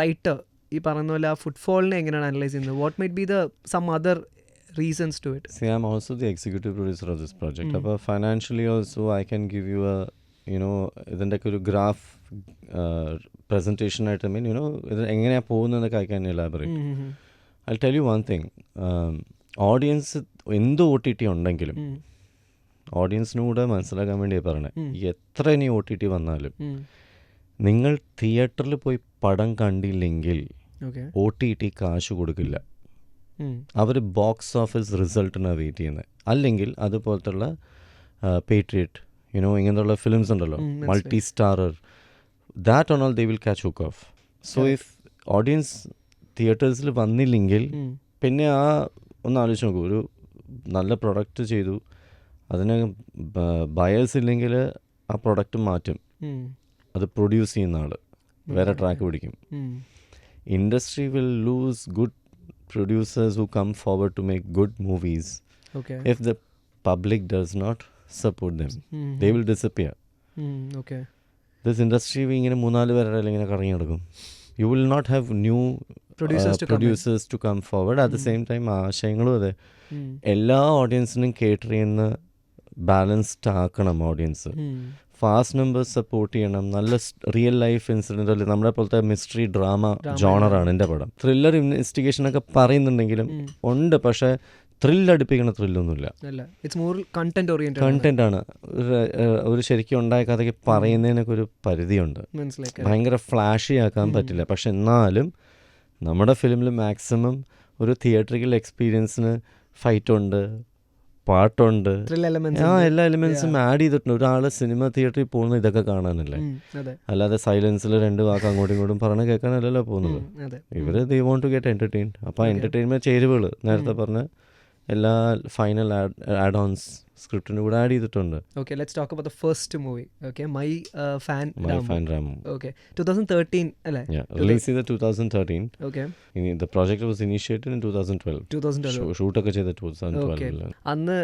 റൈറ്റർ ഈ പറയുന്ന പോലെ ആ ഫുട്ഫോളിനെ എങ്ങനെയാണ് അനലൈസ് ചെയ്യുന്നത്? What might be the sum other reasons to it? See, I'm also the executive producer of this project. അപ്പോൾ financially also I can give you a, ഇതിൻ്റെ ഒക്കെ ഒരു ഗ്രാഫ് പ്രസൻറ്റേഷൻ ആയിട്ട് ഇത് എങ്ങനെയാണ് പോകുന്നതെന്നൊക്കെ I can elaborate. I'll tell you one thing. Audience എന്ത് OTT ഉണ്ടെങ്കിലും ഓഡിയൻസിനും കൂടെ മനസ്സിലാക്കാൻ വേണ്ടിയാണ് പറഞ്ഞത്. എത്ര ഇനി OTT വന്നാലും നിങ്ങൾ തിയേറ്ററിൽ പോയി പടം കണ്ടില്ലെങ്കിൽ OTT കാശ് കൊടുക്കില്ല. അവർ ബോക്സ് ഓഫീസ് റിസൾട്ടിനാണ് വെയിറ്റ് ചെയ്യുന്നത്. അല്ലെങ്കിൽ അതുപോലത്തുള്ള പേട്രിയറ്റ് ഇങ്ങനത്തുള്ള ഫിലിംസ് ഉണ്ടല്ലോ, multi starrer, that on all they will catch hook of. So if audience തിയേറ്റേഴ്സിൽ വന്നില്ലെങ്കിൽ പിന്നെ ഒന്ന് ആലോചിച്ച് നോക്കൂ, ഒരു നല്ല പ്രൊഡക്റ്റ് ചെയ്തു, അതിന് ബയേഴ്സ് ഇല്ലെങ്കിൽ ആ പ്രൊഡക്റ്റ് മാറ്റും, അത് പ്രൊഡ്യൂസ് ചെയ്യുന്ന ആൾ വേറെ ട്രാക്ക് പിടിക്കും. Industry will loose good producers who come forward to make good movies. If the public does not support them, they will disappear. This industry ഇങ്ങനെ 3-4 പേരുടെ ഇങ്ങനെ കറങ്ങി നടക്കും. You will not have new producers to come forward. At the same time ആശയങ്ങളും അതെ, എല്ലാ ഓഡിയൻസിനും cater ചെയ്യുന്ന balanced ആക്കണം ഓഡിയൻസ്. ഫാസ്റ്റ് നമ്പേഴ്സ് സപ്പോർട്ട് ചെയ്യണം. നല്ല റിയൽ ലൈഫ് ഇൻസിഡൻ്റ് അല്ലേ, നമ്മളെ പോലത്തെ മിസ്റ്ററി ഡ്രാമ ജോണറാണ് എൻ്റെ പടം. ത്രില്ലർ ഇൻവെസ്റ്റിഗേഷനൊക്കെ പറയുന്നുണ്ടെങ്കിലും ഉണ്ട്, പക്ഷേ ത്രില്ലടിപ്പിക്കണ ത്രില്ലൊന്നുമില്ല. കണ്ടന്റ് ആണ്. ഒരു ശരിക്കും ഉണ്ടായ കഥയ്ക്ക് പറയുന്നതിനൊക്കെ ഒരു പരിധിയുണ്ട്. ഭയങ്കര ഫ്ലാഷി ആക്കാൻ പറ്റില്ല. പക്ഷെ എന്നാലും നമ്മുടെ ഫിലിമിൽ മാക്സിമം ഒരു തിയേറ്ററിക്കൽ എക്സ്പീരിയൻസിന് ഫൈറ്റുണ്ട്, പാട്ടുണ്ട്, എല്ലാ എലിമെന്റ്സും ആഡ് ചെയ്തിട്ടുണ്ട്. ഒരാൾ സിനിമ തിയേറ്ററിൽ പോകുന്നത് ഇതൊക്കെ കാണാനല്ലേ, അല്ലാതെ സൈലൻസിൽ 2 വാക്ക് അങ്ങോട്ടും ഇങ്ങോട്ടും പറഞ്ഞ് കേൾക്കാനല്ലല്ലോ പോകുന്നത്. ഇവര് ദേ വോണ്ട് ടു ഗെറ്റ് എന്റർടൈൻഡ്. അപ്പോൾ എന്റർടൈൻമെന്റ് ചേരുവകൾ നേരത്തെ പറഞ്ഞ എല്ലാ ഫൈനൽ ആഡ് ഓൺസ് സ്ക്രിപ്റ്റിന് കൂടെ ആഡ് ചെയ്തിട്ടുണ്ട്. Okay, let's talk about the first movie. Okay, My Fan Ramu. Okay, 2013 അല്ലേ? Yeah, release ചെയ്ത 2013. Okay. The project was initiated in 2012. Shoot ഒക്കെ ചെയ്ത 2012. അന്ന്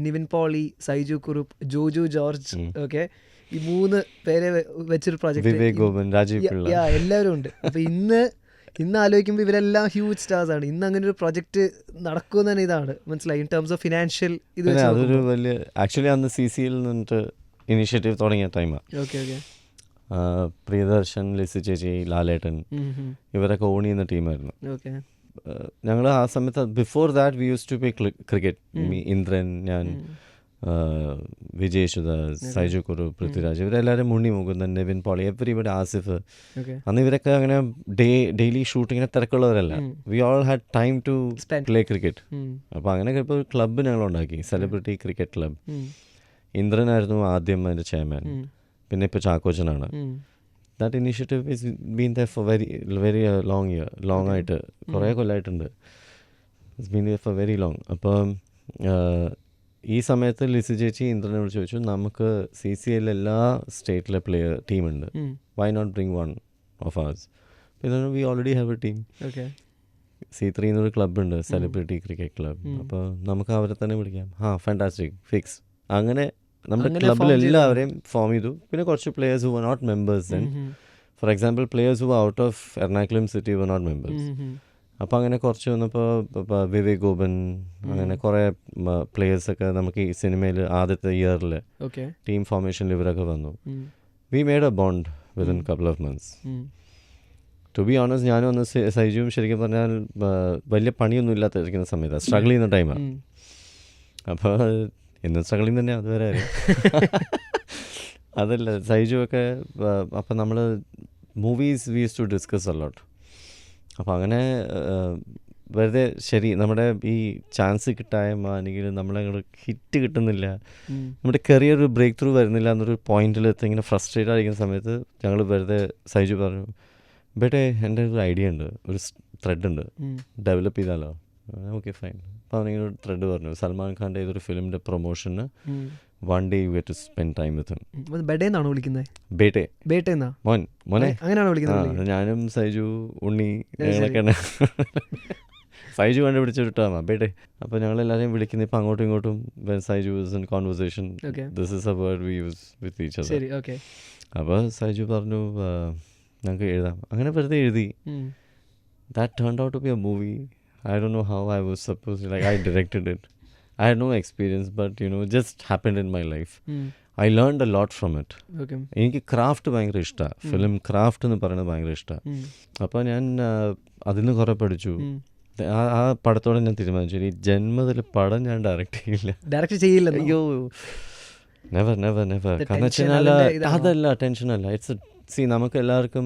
നിവിൻ പോളി, സൈജു കുറുപ്പ്, ജോജു ജോർജ്, ഓക്കെ, ഈ 3 പേരെ വെച്ചൊരു പ്രോജക്റ്റ്, വിവേക് ഗോപൻ, രാജീവ് പിള്ള, എല്ലാവരും ഉണ്ട്. അപ്പോൾ ഇന്ന് ആലോചിക്കുമ്പോൾ ഇവരെല്ലാം ഹ്യൂജ് സ്റ്റാർസ് ആണ്. ഇന്ന് അങ്ങനെ ഒരു പ്രൊജക്ട് നടക്കുമെന്ന് തന്നെ ഇതാണ് മനസ്സിലായി, ഇൻ ടേംസ് ഓഫ് ഫിനാൻഷ്യൽ. അതൊരു വലിയ ആക്ച്വലി അന്ന് CCL നിന്നിട്ട് ഇനിഷ്യേറ്റീവ് തുടങ്ങിയ ടൈമാണ്. പ്രിയദർശൻ, ലിസി ചേച്ചി, ലാലേട്ടൻ ഇവരൊക്കെ ഓൺ ചെയ്യുന്ന ടീമായിരുന്നു. ഞങ്ങൾ ആ സമയത്ത് before that we use to play cricket. Indran, ഞാൻ, വിജയ് യേശുദാസ്, സൈജു കുറു, പൃഥ്വിരാജ്, ഇവരെല്ലാവരും, മുണ്ണി മുകുന്ദൻ, നിവിൻ പോളി, എവരിബഡി, ആസിഫ്. അന്ന് ഇവരൊക്കെ അങ്ങനെ ഡെയിലി ഷൂട്ടിങ്ങിനെ തിരക്കുള്ളവരല്ല. We all had time to play cricket. അപ്പോൾ അങ്ങനെയൊക്കെ ഇപ്പോൾ ക്ലബ്ബ് ഞങ്ങൾ ഉണ്ടാക്കി, സെലിബ്രിറ്റി ക്രിക്കറ്റ് ക്ലബ്. ഇന്ദ്രനായിരുന്നു ആദ്യം അതിൻ്റെ ചെയർമാൻ, പിന്നെ ഇപ്പോൾ ചാക്കോച്ചനാണ്. That initiative is been there for very long ആയിട്ട്, കുറേ കൊല്ലമായിട്ടുണ്ട്. It's been there for very long. അപ്പം ഈ സമയത്ത് ലിസി ചേച്ചി ഇന്ദ്രനോട് ചോദിച്ചു, നമുക്ക് CCL എല്ലാ സ്റ്റേറ്റിലെ ടീമുണ്ട്, why not bring one of ours? ഇതാണ്, we already have a team. C3 എന്നൊരു ക്ലബ്ബുണ്ട്, സെലിബ്രിറ്റി ക്രിക്കറ്റ് ക്ലബ്. അപ്പോൾ നമുക്ക് അവരെ തന്നെ വിളിക്കാം. Fantastic, fix. അങ്ങനെ നമ്മുടെ ക്ലബിൽ എല്ലാവരെയും ഫോം ചെയ്തു. പിന്നെ കുറച്ച് players who were not members then. For example, players who out of Ernakulam city were not members. അപ്പോൾ അങ്ങനെ കുറച്ച് വന്നപ്പോൾ വിവേക് ഗോപൻ, അങ്ങനെ കുറേ പ്ലേയേഴ്സൊക്കെ നമുക്ക് ഈ സിനിമയിൽ ആദ്യത്തെ ഇയറിൽ ടീം ഫോർമേഷനിൽ ഇവരൊക്കെ വന്നു. We made a bond within couple of months. To be honest, ഞാനും ഒന്ന് സൈജുവും ശരിക്കും പറഞ്ഞാൽ വലിയ പണിയൊന്നും ഇല്ലാത്തിരിക്കുന്ന സമയത്താണ്, സ്ട്രഗിൾ ചെയ്യുന്ന ടൈമാണ്. അപ്പോൾ എന്നും സ്ട്രഗിളിങ് തന്നെ അതുവരെ. അതല്ല, സൈജു ഒക്കെ. അപ്പം നമ്മൾ movies we use to discuss a lot. അപ്പോൾ അങ്ങനെ വെറുതെ ശരി നമ്മുടെ ഈ ചാൻസ് കിട്ടായ്മ നമ്മളെ ഹിറ്റ് കിട്ടുന്നില്ല, നമ്മുടെ കരിയർ ഒരു ബ്രേക്ക് ത്രൂ വരുന്നില്ല എന്നൊരു പോയിന്റിലെത്തി ഇങ്ങനെ ഫ്രസ്ട്രേറ്റ് ആയിരിക്കുന്ന സമയത്ത് ഞങ്ങൾ വെറുതെ സൈജു പറഞ്ഞു, ബേട്ടെ എൻ്റെ ഒരു ഐഡിയ ഉണ്ട്, ഒരു ത്രെഡ് ഉണ്ട്, ഡെവലപ്പ് ചെയ്താലോ? Okay fine. അപ്പോൾ അവനിങ്ങനെ ഒരു ത്രെഡ് പറഞ്ഞു, സൽമാൻ ഖാൻ്റെ ഏതൊരു ഫിലിമിൻ്റെ പ്രൊമോഷന് one day you get to spend time with him. ബേട്ടേന്നാണോ വിളിക്കുന്നത്? ബേട്ടേന്നാ മോനെ അങ്ങനെയാണോ വിളിക്കുന്നത്? ഞാനും സൈജു, ഉണ്ണി, ഞങ്ങളൊക്കെയാണ്. സൈജു കണ്ടുപിടിച്ചൊരു ടേമാ ബേട്ടെ. അപ്പോൾ ഞങ്ങളെല്ലാവരെയും വിളിക്കുന്നത് ഇപ്പം അങ്ങോട്ടും ഇങ്ങോട്ടും. Saiju is in conversation, this is A word we use with each other. അപ്പോൾ സൈജു പറഞ്ഞു ഞങ്ങൾക്ക് എഴുതാം. അങ്ങനെ വെറുതെ എഴുതി. that turned out to be a movie. I don't know how I was supposed to, like, I directed it. I had no experience, but it just happened in my life. I learned a lot from it. Okay എനിക്ക് craft ഭയങ്കര ഇഷ്ടമാണ്, film craft എന്ന് പറയുന്നത് ഭയങ്കര ഇഷ്ടമാണ്. അപ്പോൾ ഞാൻ അതിൽ നിന്ന് കുറേ പഠിച്ചു. ആ പടത്തോടെ ഞാൻ തീരുമാനിച്ചു, ഈ ജന്മത്തിൽ പടം ഞാൻ ഡയറക്റ്റ് ചെയ്യില്ല. ഡയറക്റ്റ് ചെയ്യില്ല. അയ്യോ, നെവർ നെവർ നെവർ. കാരണം വെച്ചാൽ അതല്ല, ടെൻഷനല്ല. ഇറ്റ്സ് നമുക്ക് എല്ലാവർക്കും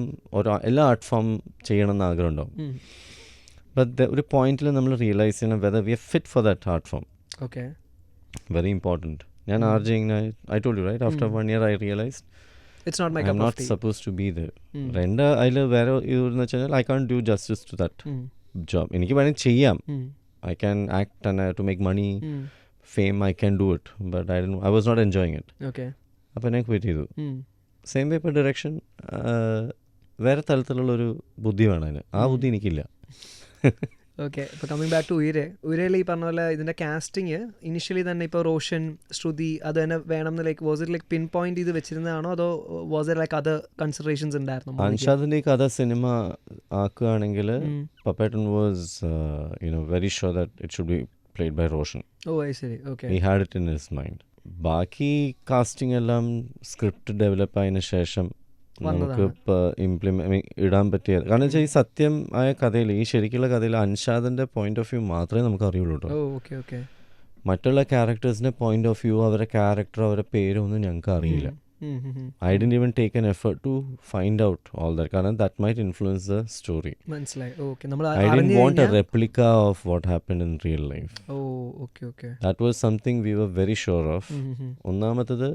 എല്ലാ ആർട്ട് ഫോം ചെയ്യണമെന്ന് ആഗ്രഹം ഉണ്ടാവും. ബട്ട് ഒരു പോയിന്റിൽ നമ്മൾ റിയലൈസ് ചെയ്യണം whether we are fit for that art form. Okay, very important. ഞാൻ RJing, I told you right, after 1 year I realised it's not my I am not suppose to be there. അതിൽ വേറെ ഇതെന്ന് വെച്ചാൽ I can't do justice to that job. എനിക്ക് വേണമെങ്കിൽ ചെയ്യാം, I can act and to make money, fame, I can do it, but I was not enjoying it. Okay, അപ്പോൾ ഞാൻ quit ചെയ്തു. സെയിം വേ ഇപ്പോൾ ഡയറക്ഷൻ വേറെ തരത്തിലുള്ളൊരു ബുദ്ധി വേണം അതിന്. ആ ബുദ്ധി എനിക്കില്ല. ഓക്കെ, ഇപ്പോൾ കമ്മിങ് ബാക്ക് ടു ഉയരയിൽ ഈ പറഞ്ഞ പോലെ ഇതിൻ്റെ കാസ്റ്റിങ് ഇനിഷ്യലി തന്നെ ഇപ്പോൾ റോഷൻ, ശ്രുതി അത് തന്നെ വേണം എന്ന് like was it like pin point ചെയ്ത് വെച്ചിരുന്നതാണോ, അതോ was it like other considerations ഉണ്ടായിരുന്നു? അൻഷാദിൻ്റെ ഈ കഥ സിനിമ ആക്കുകയാണെങ്കിൽ Pappettan was very sure that it should be played by Roshan. ഓ ശരി, okay. He had it in his mind. ബാക്കി കാസ്റ്റിംഗ് എല്ലാം സ്ക്രിപ്റ്റ് ഡെവലപ്പ് ആയതിനു ശേഷം നമുക്ക് ഇപ്പോൾ ഇടാൻ പറ്റിയത്. കാരണം വെച്ചാൽ ഈ സത്യം ആയ കഥയിൽ, ഈ ശരിക്കുള്ള കഥയിൽ അൻഷാദിൻ്റെ പോയിന്റ് ഓഫ് വ്യൂ മാത്രമേ നമുക്ക് അറിയുള്ളൂ കേട്ടോ. മറ്റുള്ള ക്യാരക്ടേഴ്സിൻ്റെ പോയിന്റ് ഓഫ് വ്യൂ, അവരുടെ ക്യാരക്ടർ, അവരുടെ പേരൊന്നും ഞങ്ങൾക്ക് അറിയില്ല. I didn't even take an effort to find out all that, കാരണം that might influence the story. മനസ്സിലായി. Okay, I didn't want a replica of what happened in real life. Okay. That was something we were very sure of. ഒന്നാമത്തത്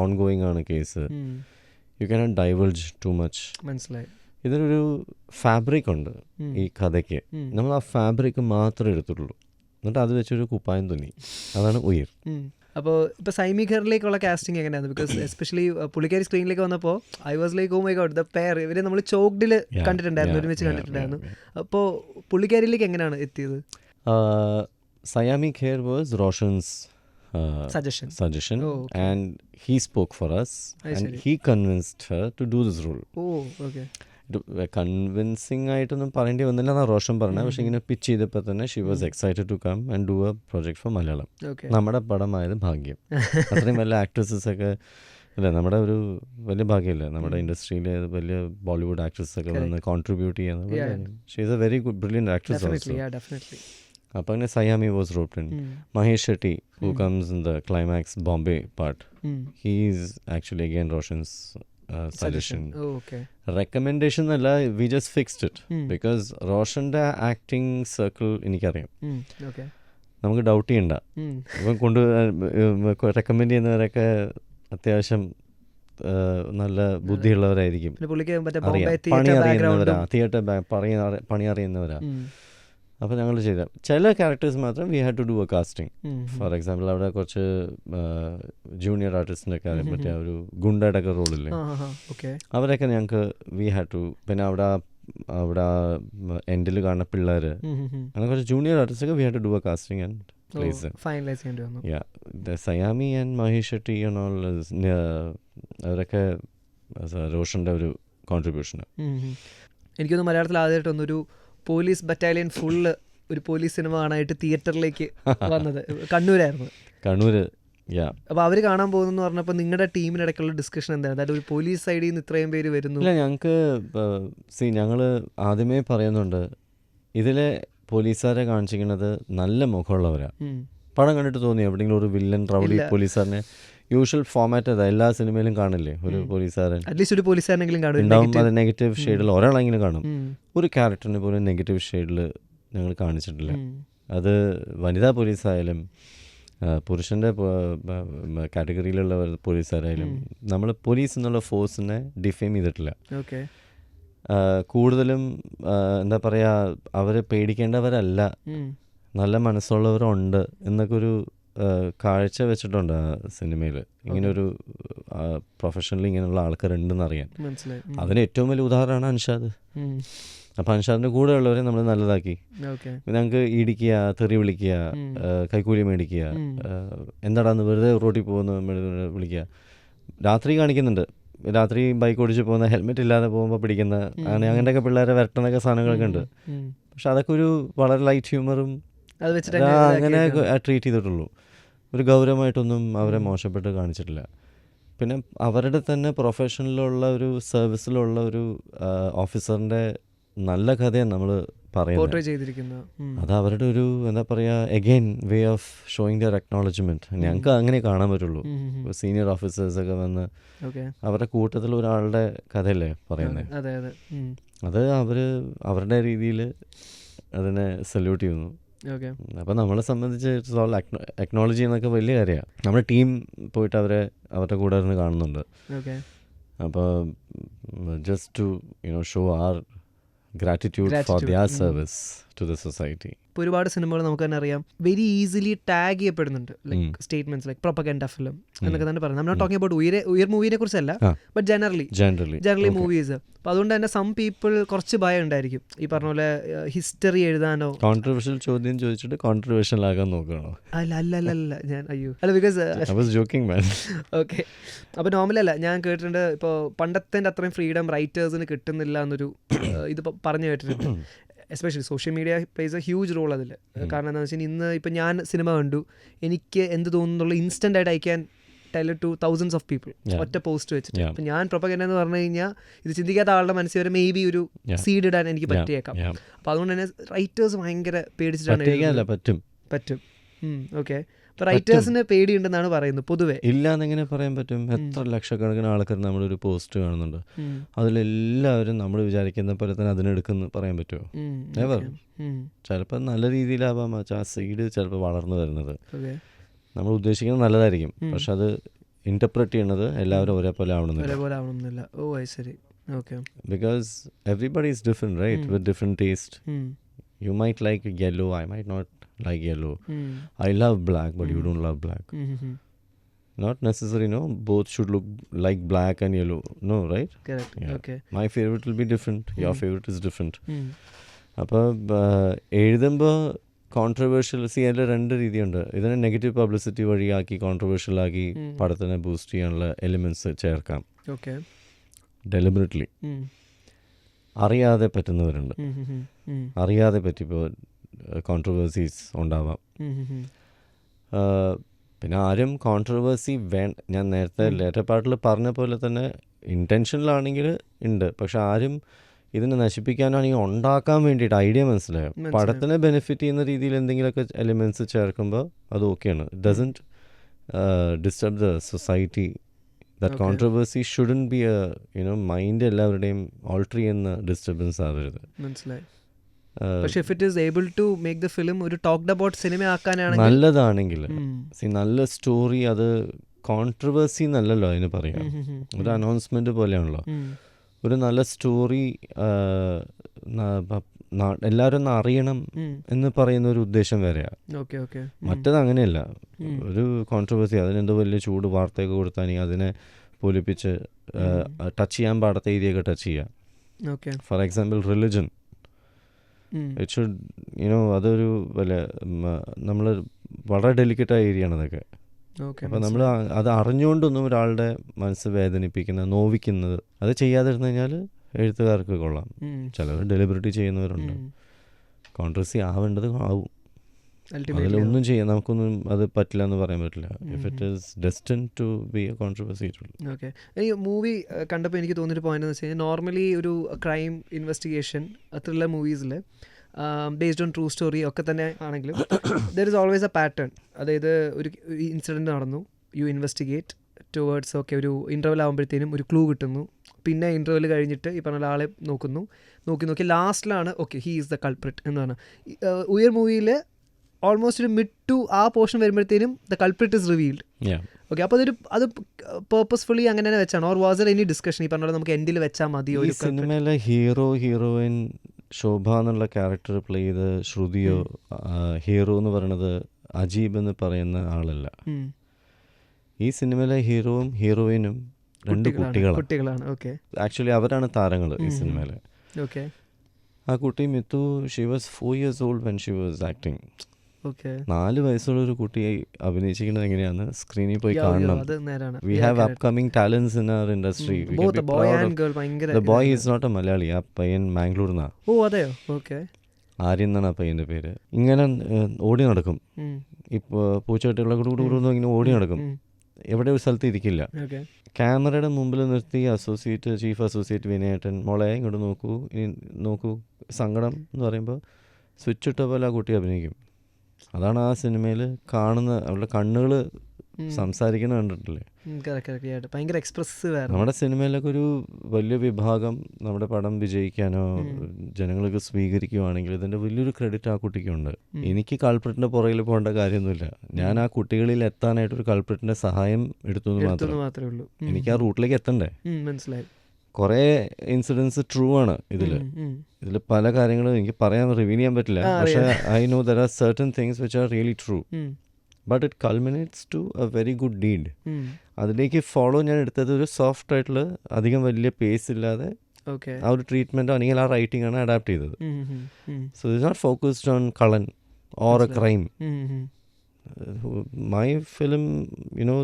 ongoing ആണ് case. You cannot divulge too much. മനസ്സിലായി. ഇതിനൊരു fabric ഉണ്ട് ഈ കഥയ്ക്ക്. നമ്മൾ ആ ഫാബ്രിക് മാത്രമേ എടുത്തിട്ടുള്ളൂ, എന്നിട്ട് അത് വെച്ചൊരു കുപ്പായം തുന്നി. അതാണ് ഉയർ. അപ്പോൾ ഇപ്പോൾ സൈമി ഖറിലേക്കുള്ള കാസ്റ്റിംഗ് എങ്ങനെയാണ്? ബിക്കോസ് എസ്പെഷ്യലി പുള്ളിക്കാരി സ്ക്രീനിലേക്ക് വന്നപ്പോൾ I was like oh my god, the pair. ഇവരെ നമ്മൾ ചോക്ഡിൽ കണ്ടിട്ടുണ്ടായിരുന്നു, ഒരുമിച്ച് കണ്ടിട്ടുണ്ടായിരുന്നു. അപ്പോൾ പുള്ളിക്കാരിയിലേക്ക് എങ്ങനെയാണ് എത്തിയത്? Xiaomi Kher was Roshan's suggestion and he spoke for us and he convinced her to do this role. Convincing ആയിട്ടൊന്നും പറയേണ്ടി വന്നില്ല എന്നാണ് റോഷൻ പറഞ്ഞത്. പക്ഷെ ഇങ്ങനെ പിച്ച് ചെയ്തപ്പോൾ തന്നെ she was excited to come and do a project for Malayalam. നമ്മുടെ പടമായത് ഭാഗ്യം. അത്രയും വലിയ ആക്ട്രസസ് ഒക്കെ അല്ലേ, നമ്മുടെ ഒരു വലിയ ഭാഗ്യമല്ലേ നമ്മുടെ ഇൻഡസ്ട്രിയിലെ വലിയ ബോളിവുഡ് ആക്ട്രസ് ഒക്കെ വന്ന് കോൺട്രിബ്യൂട്ട് ചെയ്യുന്നത്. She is a very good brilliant actress also. അപ്പോൾ അങ്ങനെ Saiyami was roped in. Mahesh Shetty who comes in the climax Bombay part, he is actually again Roshan's suggestion. Recommendation alla, we just fixed it because റോഷൻ്റെ acting circle എനിക്കറിയാം. നമുക്ക് doubt ചെയ്യണ്ട. ഇപ്പം recommend ചെയ്യുന്നവരൊക്കെ അത്യാവശ്യം നല്ല ബുദ്ധിയുള്ളവരായിരിക്കും, പണി അറിയുന്നവരാ, തിയേറ്റർ പണി അറിയുന്നവരാ. അപ്പോൾ ഞങ്ങൾ ചെയ്ത ചില ക്യാരക്ടേഴ്സ് മാത്രം we had to do a casting. For example അവിടെ കുറച്ച് ജൂനിയർ ആർട്ടിസ്റ്റിനൊക്കെ മറ്റേ ഒരു ഗുണ്ടയുടെ ഒക്കെ റോളില്ലേ, അവരൊക്കെ ഞങ്ങൾക്ക് വി ഹാഡ് ടു. പിന്നെ അവിടെ എൻഡിൽ കാണുന്ന പിള്ളേർ, അങ്ങനെ കുറച്ച് ജൂനിയർ ആർട്ടിസ്റ്റൊക്കെ we had to do a casting and Saiyami and Mahesh Shetty അവരൊക്കെ റോഷൻ്റെ ഒരു കോൺട്രിബ്യൂഷൻ. എനിക്കൊന്ന് മലയാളത്തിൽ ആദ്യമായിട്ടൊന്നൊരു പോലീസ് ബറ്റാലിയൻ ഫുള്ള് ഒരു പോലീസ് സിനിമ കാണാനായിട്ട് തിയേറ്ററിലേക്ക് വന്നത് കണ്ണൂരായിരുന്നു. കണ്ണൂര്. അപ്പോൾ അവർ കാണാൻ പോകുന്നു പറഞ്ഞപ്പോൾ നിങ്ങളുടെ ടീമിനിടയ്ക്കുള്ള ഡിസ്കഷൻ എന്താണ്? അതായത് ഒരു പോലീസ് സൈഡിൽ നിന്ന് ഇത്രയും പേര് വരുന്നു. ഇല്ല, ഞങ്ങൾക്ക് ഞങ്ങൾ ആദ്യമേ പറയുന്നുണ്ട്, ഇതിലെ പോലീസുകാരെ കാണിച്ചിരിക്കുന്നത് നല്ല മുഖമുള്ളവരാ. പടം കണ്ടിട്ട് തോന്നി എവിടെയെങ്കിലും ഒരു വില്ലൻ റൗഡി പോലീസുകാരനെ, യൂഷ്വൽ ഫോമാറ്റ് അതാ എല്ലാ സിനിമയിലും കാണില്ലേ, ഒരു പോലീസുകാരൻ അറ്റ്ലീസ്റ്റ് ഒരു പോലീസുകാരനെങ്കിലും ഉണ്ടാവും. അത് നെഗറ്റീവ് ഷെയ്ഡിൽ ഒരാളെങ്കിലും കാണും. ഒരു ക്യാരക്ടറിന് പോലും നെഗറ്റീവ് ഷെയ്ഡിൽ ഞങ്ങൾ കാണിച്ചിട്ടില്ല. അത് വനിതാ പോലീസായാലും പുരുഷൻ്റെ കാറ്റഗറിയിലുള്ള പോലീസുകാരായാലും നമ്മൾ പോലീസ് എന്നുള്ള ഫോഴ്സിനെ ഡിഫെയിം ചെയ്തിട്ടില്ല. കൂടുതലും എന്താ പറയുക, അവർ പേടിക്കേണ്ടവരല്ല, നല്ല മനസ്സുള്ളവരുണ്ട് എന്നൊക്കെ ഒരു കാഴ്ച വെച്ചിട്ടുണ്ട് ആ സിനിമയിൽ. ഇങ്ങനൊരു പ്രൊഫഷണലി ഇങ്ങനെയുള്ള ആൾക്കാരുണ്ടെന്ന് അറിയാൻ. അതിന് ഏറ്റവും വലിയ ഉദാഹരണമാണ് അൻഷാദ്. അപ്പം അൻഷാദിൻ്റെ കൂടെ ഉള്ളവരെ നമ്മൾ നല്ലതാക്കി. ഞങ്ങൾക്ക് ഇടിക്കുക, തെറി വിളിക്കുക, കൈക്കൂലി മേടിക്കുക, എന്താടാന്ന് വെറുതെ റോട്ടിൽ പോകുന്ന വിളിക്കുക. രാത്രി കാണിക്കുന്നുണ്ട് രാത്രി ബൈക്ക് ഓടിച്ച് പോകുന്ന, ഹെൽമെറ്റ് ഇല്ലാതെ പോകുമ്പോൾ പിടിക്കുന്ന അങ്ങനെയൊക്കെ പിള്ളേരെ വരട്ടുന്നൊക്കെ സാധനങ്ങളൊക്കെ ഉണ്ട്. പക്ഷെ അതൊക്കെ ഒരു വളരെ ലൈറ്റ് ഹ്യൂമറും അത് വെച്ചിട്ട് അങ്ങനെ ട്രീറ്റ് ചെയ്തിട്ടുള്ളൂ. ഒരു ഗൗരവമായിട്ടൊന്നും അവരെ മോശപ്പെട്ട് കാണിച്ചിട്ടില്ല. പിന്നെ അവരുടെ തന്നെ പ്രൊഫഷനിലുള്ള ഒരു സർവീസിലുള്ള ഒരു ഓഫീസറിൻ്റെ നല്ല കഥയാണ് നമ്മൾ പറയുന്നത്. അത് അവരുടെ ഒരു എന്താ പറയുക, again way of showing their acknowledgement. ഞങ്ങൾക്ക് അങ്ങനെ കാണാൻ പറ്റുള്ളൂ. സീനിയർ ഓഫീസേഴ്സൊക്കെ വന്ന് അവരുടെ കൂട്ടത്തിൽ ഒരാളുടെ കഥയല്ലേ പറയുന്നത്. അത് അവരുടെ രീതിയിൽ അതിനെ സല്യൂട്ട് ചെയ്യുന്നു. അപ്പോൾ നമ്മളെ സംബന്ധിച്ച് അക്നോളജ് ചെയ്യുന്നതൊക്കെ വലിയ കാര്യമാണ്. നമ്മുടെ ടീം പോയിട്ട് അവരുടെ കൂടെ ഇരുന്ന് കാണുന്നുണ്ട്. അപ്പോൾ just to show our gratitude for their service to the society. ഇപ്പോൾ ഒരുപാട് സിനിമകൾ നമുക്ക് തന്നെ അറിയാം വെരി ഈസിലി ടാഗ് ചെയ്യപ്പെടുന്നുണ്ട്, like statements like propaganda film എന്നൊക്കെ തന്നെ പറയാം. നമ്മൾ ടോക്കിംഗ് അബൌട്ട് ഉയർ മൂവിനെ കുറിച്ചല്ല, ബട്ട് ജനറലി മൂവീസ്. അപ്പോൾ അതുകൊണ്ട് തന്നെ സം പീപ്പിൾ കുറച്ച് ഭയം ഉണ്ടായിരിക്കും ഈ പറഞ്ഞ പോലെ ഹിസ്റ്ററി എഴുതാനോ. കോൺട്രവേഴ്ഷ്യൽ ചോദ്യം ചോദിച്ചിട്ട് കോൺട്രവേഴ്ഷ്യൽ ആകാൻ നോക്കണോ? അല്ല ഞാൻ അല്ല ബിക്കോസ് ഓക്കെ. അപ്പോൾ നോർമലി അല്ല, ഞാൻ കേട്ടിട്ടുണ്ട് ഇപ്പോൾ പണ്ടത്തെ അത്രയും ഫ്രീഡം റൈറ്റേഴ്സിന് കിട്ടുന്നില്ല എന്നൊരു ഇത് പറഞ്ഞു കേട്ടിട്ടുണ്ട്. Especially social media plays a huge role അതിൽ. കാരണം എന്താണെന്ന് വെച്ചാൽ ഇന്ന് ഇപ്പം ഞാൻ സിനിമ കണ്ടു, എനിക്ക് എന്ത് തോന്നുന്നുള്ള ഇൻസ്റ്റൻ്റ് ആയിട്ട് I can tell to thousands of people ഒറ്റ പോസ്റ്റ് വെച്ചിട്ട്. അപ്പം ഞാൻ പ്രൊപ്പഗൻഡ എന്ന് പറഞ്ഞു കഴിഞ്ഞാൽ ഇത് ചിന്തിക്കാത്ത ആളുടെ മനസ്സിൽ വരെ മേ ബി ഒരു സീഡ് ഇടാൻ എനിക്ക് പറ്റിയേക്കാം. അപ്പോൾ അതുകൊണ്ട് തന്നെ റൈറ്റേഴ്സ് ഭയങ്കര പേടിച്ചിട്ടാണ്. പറ്റും ഓക്കെ. റൈറ്റേഴ്സിന് പേടിയുണ്ടെന്നാണ് പറയുന്നത് പൊതുവെ. ഇല്ലാന്നെങ്ങനെ പറയാൻ പറ്റും? എത്ര ലക്ഷക്കണക്കിന് ആൾക്കാർ നമ്മളൊരു പോസ്റ്റ് കാണുന്നുണ്ട്, അതിലെല്ലാവരും നമ്മൾ വിചാരിക്കുന്ന പോലെ തന്നെ അതിനെടുക്കുന്നു പറയാൻ പറ്റുമോ? നെവർ. ചിലപ്പോൾ നല്ല രീതിയിലാവാം ആ സീഡ് ചിലപ്പോൾ വളർന്നു വരുന്നത്. നമ്മൾ ഉദ്ദേശിക്കുന്നത് നല്ലതായിരിക്കും, പക്ഷെ അത് ഇന്റർപ്രറ്റ് ചെയ്യണത് എല്ലാവരും ഒരേപോലെ ആവണമെന്നില്ല. Because everybody is different, right, with different taste. You might like yellow, I might not like yellow. I love black, but you don't love black. Not necessary, no, both should look like black and yellow, no, right? Correct. Yeah. Okay. My favorite will be different, your favorite is different. അപ്പോൾ എഴുതുമ്പോൾ controversial അതിൽ രണ്ട് രീതിയുണ്ട്. ഇതിനെ negative publicity വഴിയാക്കി കോൺട്രവേഴ്ഷ്യലാക്കി പടത്തിനെ boost ചെയ്യാനുള്ള elements ചേർക്കാം deliberately. അറിയാതെ പറ്റുന്നവരുണ്ട്, അറിയാതെ പറ്റിപ്പോൾ കോൺട്രവേഴ്സീസ് ഉണ്ടാവാം. പിന്നെ ആരും കോൺട്രവേഴ്സി ഞാൻ നേരത്തെ ലേറ്റർ പാർട്ടിൽ പറഞ്ഞ പോലെ തന്നെ ഇൻറ്റൻഷനിലാണെങ്കിൽ ഉണ്ട്, പക്ഷെ ആരും ഇതിനെ നശിപ്പിക്കാനാണെങ്കിൽ ഉണ്ടാക്കാൻ വേണ്ടിയിട്ട് ഐഡിയ മനസ്സിലായോ, പടത്തിനെ ബെനിഫിറ്റ് ചെയ്യുന്ന രീതിയിൽ എന്തെങ്കിലുമൊക്കെ എലിമെൻറ്റ്സ് ചേർക്കുമ്പോൾ അത് ഓക്കെയാണ്. It doesn't disturb the society. That controversy shouldn't be a mind എല്ലാവരുടെയും ഓൾട്ടർ ചെയ്യുന്ന ഡിസ്റ്റർബൻസ് ആവരുത്. മനസ്സിലായി. പക്ഷേ if it is able to make the film ഒരു talked about സിനിമ ആക്കാനാണെങ്കിൽ നല്ലതാണെങ്കിൽ, നല്ല സ്റ്റോറി, അത് കോൺട്രവേഴ്സി എന്നല്ലല്ലോ അതിന് പറയാം, ഒരു അനൗൺസ്മെന്റ് പോലെയാണല്ലോ. ഒരു നല്ല സ്റ്റോറി എല്ലാവരും ഒന്ന് അറിയണം എന്ന് പറയുന്ന ഒരു ഉദ്ദേശം വരെയാ. മറ്റത് അങ്ങനെയല്ല. ഒരു കോൺട്രവേഴ്സി, അതിനെന്തോ വലിയ ചൂട് വാർത്തയൊക്കെ കൊടുത്താണെങ്കിൽ അതിനെ പൊലിപ്പിച്ച് ടച്ച് ചെയ്യാൻ പാടത്ത ഏരിയയൊക്കെ ടച്ച് ചെയ്യാം. For example religion, it should അതൊരു വലിയ നമ്മൾ വളരെ ഡെലിക്കറ്റായ ഏരിയ ആണ് അതൊക്കെ. അപ്പം നമ്മൾ അത് അറിഞ്ഞുകൊണ്ടൊന്നും ഒരാളുടെ മനസ്സ് വേദനിപ്പിക്കുന്നത്, നോവിക്കുന്നത് അത് ചെയ്യാതിരുന്നു കഴിഞ്ഞാൽ എഴുത്തുകാർക്ക് കൊള്ളാം. ചിലർ ഡെലിബറേറ്റ് ചെയ്യുന്നവരുണ്ട്. കോൺട്രവേഴ്സി ആവേണ്ടത് ആവും, അതിലൊന്നും ചെയ്യാൻ നമുക്കൊന്നും അത് പറ്റില്ല എന്ന് പറയാൻ പറ്റില്ല. If it is destined to be a controversy. Okay. എനിക്ക് മൂവി കണ്ടപ്പോൾ എനിക്ക് തോന്നിയൊരു പോയിന്റ് എന്ന് വെച്ച് കഴിഞ്ഞാൽ, നോർമലി ഒരു ക്രൈം ഇൻവെസ്റ്റിഗേഷൻ ത്രില്ലർ മൂവീസിൽ ബേസ്ഡ് ഓൺ ട്രൂ സ്റ്റോറി ഒക്കെ തന്നെ ആണെങ്കിലും there is always a pattern. അതായത് ഒരു ഇൻസിഡൻറ്റ് നടന്നു, യു ഇൻവെസ്റ്റിഗേറ്റ് ടുവേർഡ്സ് ഓക്കെ ഒരു ഇൻ്റർവെൽ ആകുമ്പോഴത്തേനും ഒരു ക്ലൂ കിട്ടുന്നു, പിന്നെ ഇൻ്റർവെൽ കഴിഞ്ഞിട്ട് ഈ പറഞ്ഞ ആളെ നോക്കി ലാസ്റ്റിലാണ് okay he is the culprit എന്ന് പറഞ്ഞാൽ. ഉയർ മൂവിയിൽ ഓൾമോസ്റ്റ് ഒരു മിഡ് ടു ആ പോർഷൻ വരുമ്പോഴത്തേനും the culprit is revealed. Okay. അപ്പോൾ അത് പേർപ്പസ്ഫുള്ളി അങ്ങനെ തന്നെ വെച്ചാണ്, or was there any discussion ഈ പറഞ്ഞ നമുക്ക് എൻഡിൽ വെച്ചാൽ മതിയോ? ഈ സിനിമയിലെ ഹീറോയിൻ ശോഭ എന്നുള്ള ക്യാരക്ടർ പ്ലേ ചെയ്ത് ശ്രുതിയോ, ഹീറോ എന്ന് പറയുന്നത് അജീബ് എന്ന് പറയുന്ന ആളല്ല. ഈ സിനിമയിലെ ഹീറോയും ഹീറോയിനും രണ്ട് കുട്ടികളാണ്. ആക്ച്വലി അവരാണ് താരങ്ങൾ ഈ സിനിമയിലെ. ആ കുട്ടി Mithu, she was 4 years old when she was acting. Okay 4 വയസ്സുള്ള ഒരു കുട്ടിയെ അഭിനയിച്ചിരിക്കുന്നത് എങ്ങനെയാന്ന് സ്ക്രീനിൽ പോയി കാണണം. അത് നേരാണ്. We have upcoming talents in our industry. Boy and girl ഭയങ്കര. The boy is not a Malayali. ആ പയ്യൻ മാംഗ്ലൂർന്നാ. ഓ അതെയോ? ഓക്കെ. ആര്യൻ എന്നാണ് ആ പയ്യൻ്റെ പേര്. ഇങ്ങനെ ഓടി നടക്കും. ഇപ്പോൾ പൂച്ചകെട്ടുകളെ കൂടെ ഇങ്ങനെ ഓടി നടക്കും. എവിടെ ഒരു സ്ഥലത്ത് ഇരിക്കില്ല. ക്യാമറയുടെ മുമ്പിൽ നിർത്തി ചീഫ് അസോസിയേറ്റ് വിനയേട്ടൻ, മോളെ ഇങ്ങോട്ട് നോക്കൂ, ഇനി നോക്കൂ, സങ്കടം എന്ന് പറയുമ്പോൾ സ്വിച്ച് ഇട്ട പോലെ ആ കുട്ടി അഭിനയിക്കും. അതാണ് ആ സിനിമയിൽ കാണുന്ന അവരുടെ കണ്ണുകൾ സംസാരിക്കുന്ന കണ്ടിട്ടില്ലേ? ഭയങ്കര എക്സ്പ്രസീവ് ആയിരുന്നു. നമ്മുടെ സിനിമയിലൊക്കെ ഒരു വലിയ വിഭാഗം നമ്മുടെ പടം വിജയിക്കാനോ ജനങ്ങൾക്ക് സ്വീകരിക്കുവാണെങ്കിൽ ഇതിൻ്റെ വലിയൊരു ക്രെഡിറ്റ് ആ കുട്ടിക്കുണ്ട്. എനിക്ക് കൾപ്രിറ്റിൻ്റെ പുറകിൽ പോകേണ്ട കാര്യമൊന്നുമില്ല. ഞാൻ ആ കുട്ടികളിൽ എത്താനായിട്ടൊരു കൾപ്രിറ്റിൻ്റെ സഹായം എടുത്തു മാത്രമേ ഉള്ളൂ. എനിക്ക് ആ റൂട്ടിലേക്ക് എത്തണ്ടേ? മനസ്സിലായി. കുറേ ഇൻസിഡൻസ് ട്രൂ ആണ് ഇതിൽ പല കാര്യങ്ങളും എനിക്ക് റിവീൽ ചെയ്യാൻ പറ്റില്ല. പക്ഷേ I know there are certain things which are really true. But it culminates to a very good deed. അതിലേക്ക് ഫോളോ ഞാൻ എടുത്തത് ഒരു സോഫ്റ്റ് ആയിട്ടുള്ള, അധികം വലിയ പേസ് ഇല്ലാതെ ആ ഒരു ട്രീറ്റ്മെൻറ്റോ അല്ലെങ്കിൽ ആ റൈറ്റിംഗ് ആണ് അഡാപ്റ്റ് ചെയ്തത്. So it's not focused on കളൻ or a crime. My film,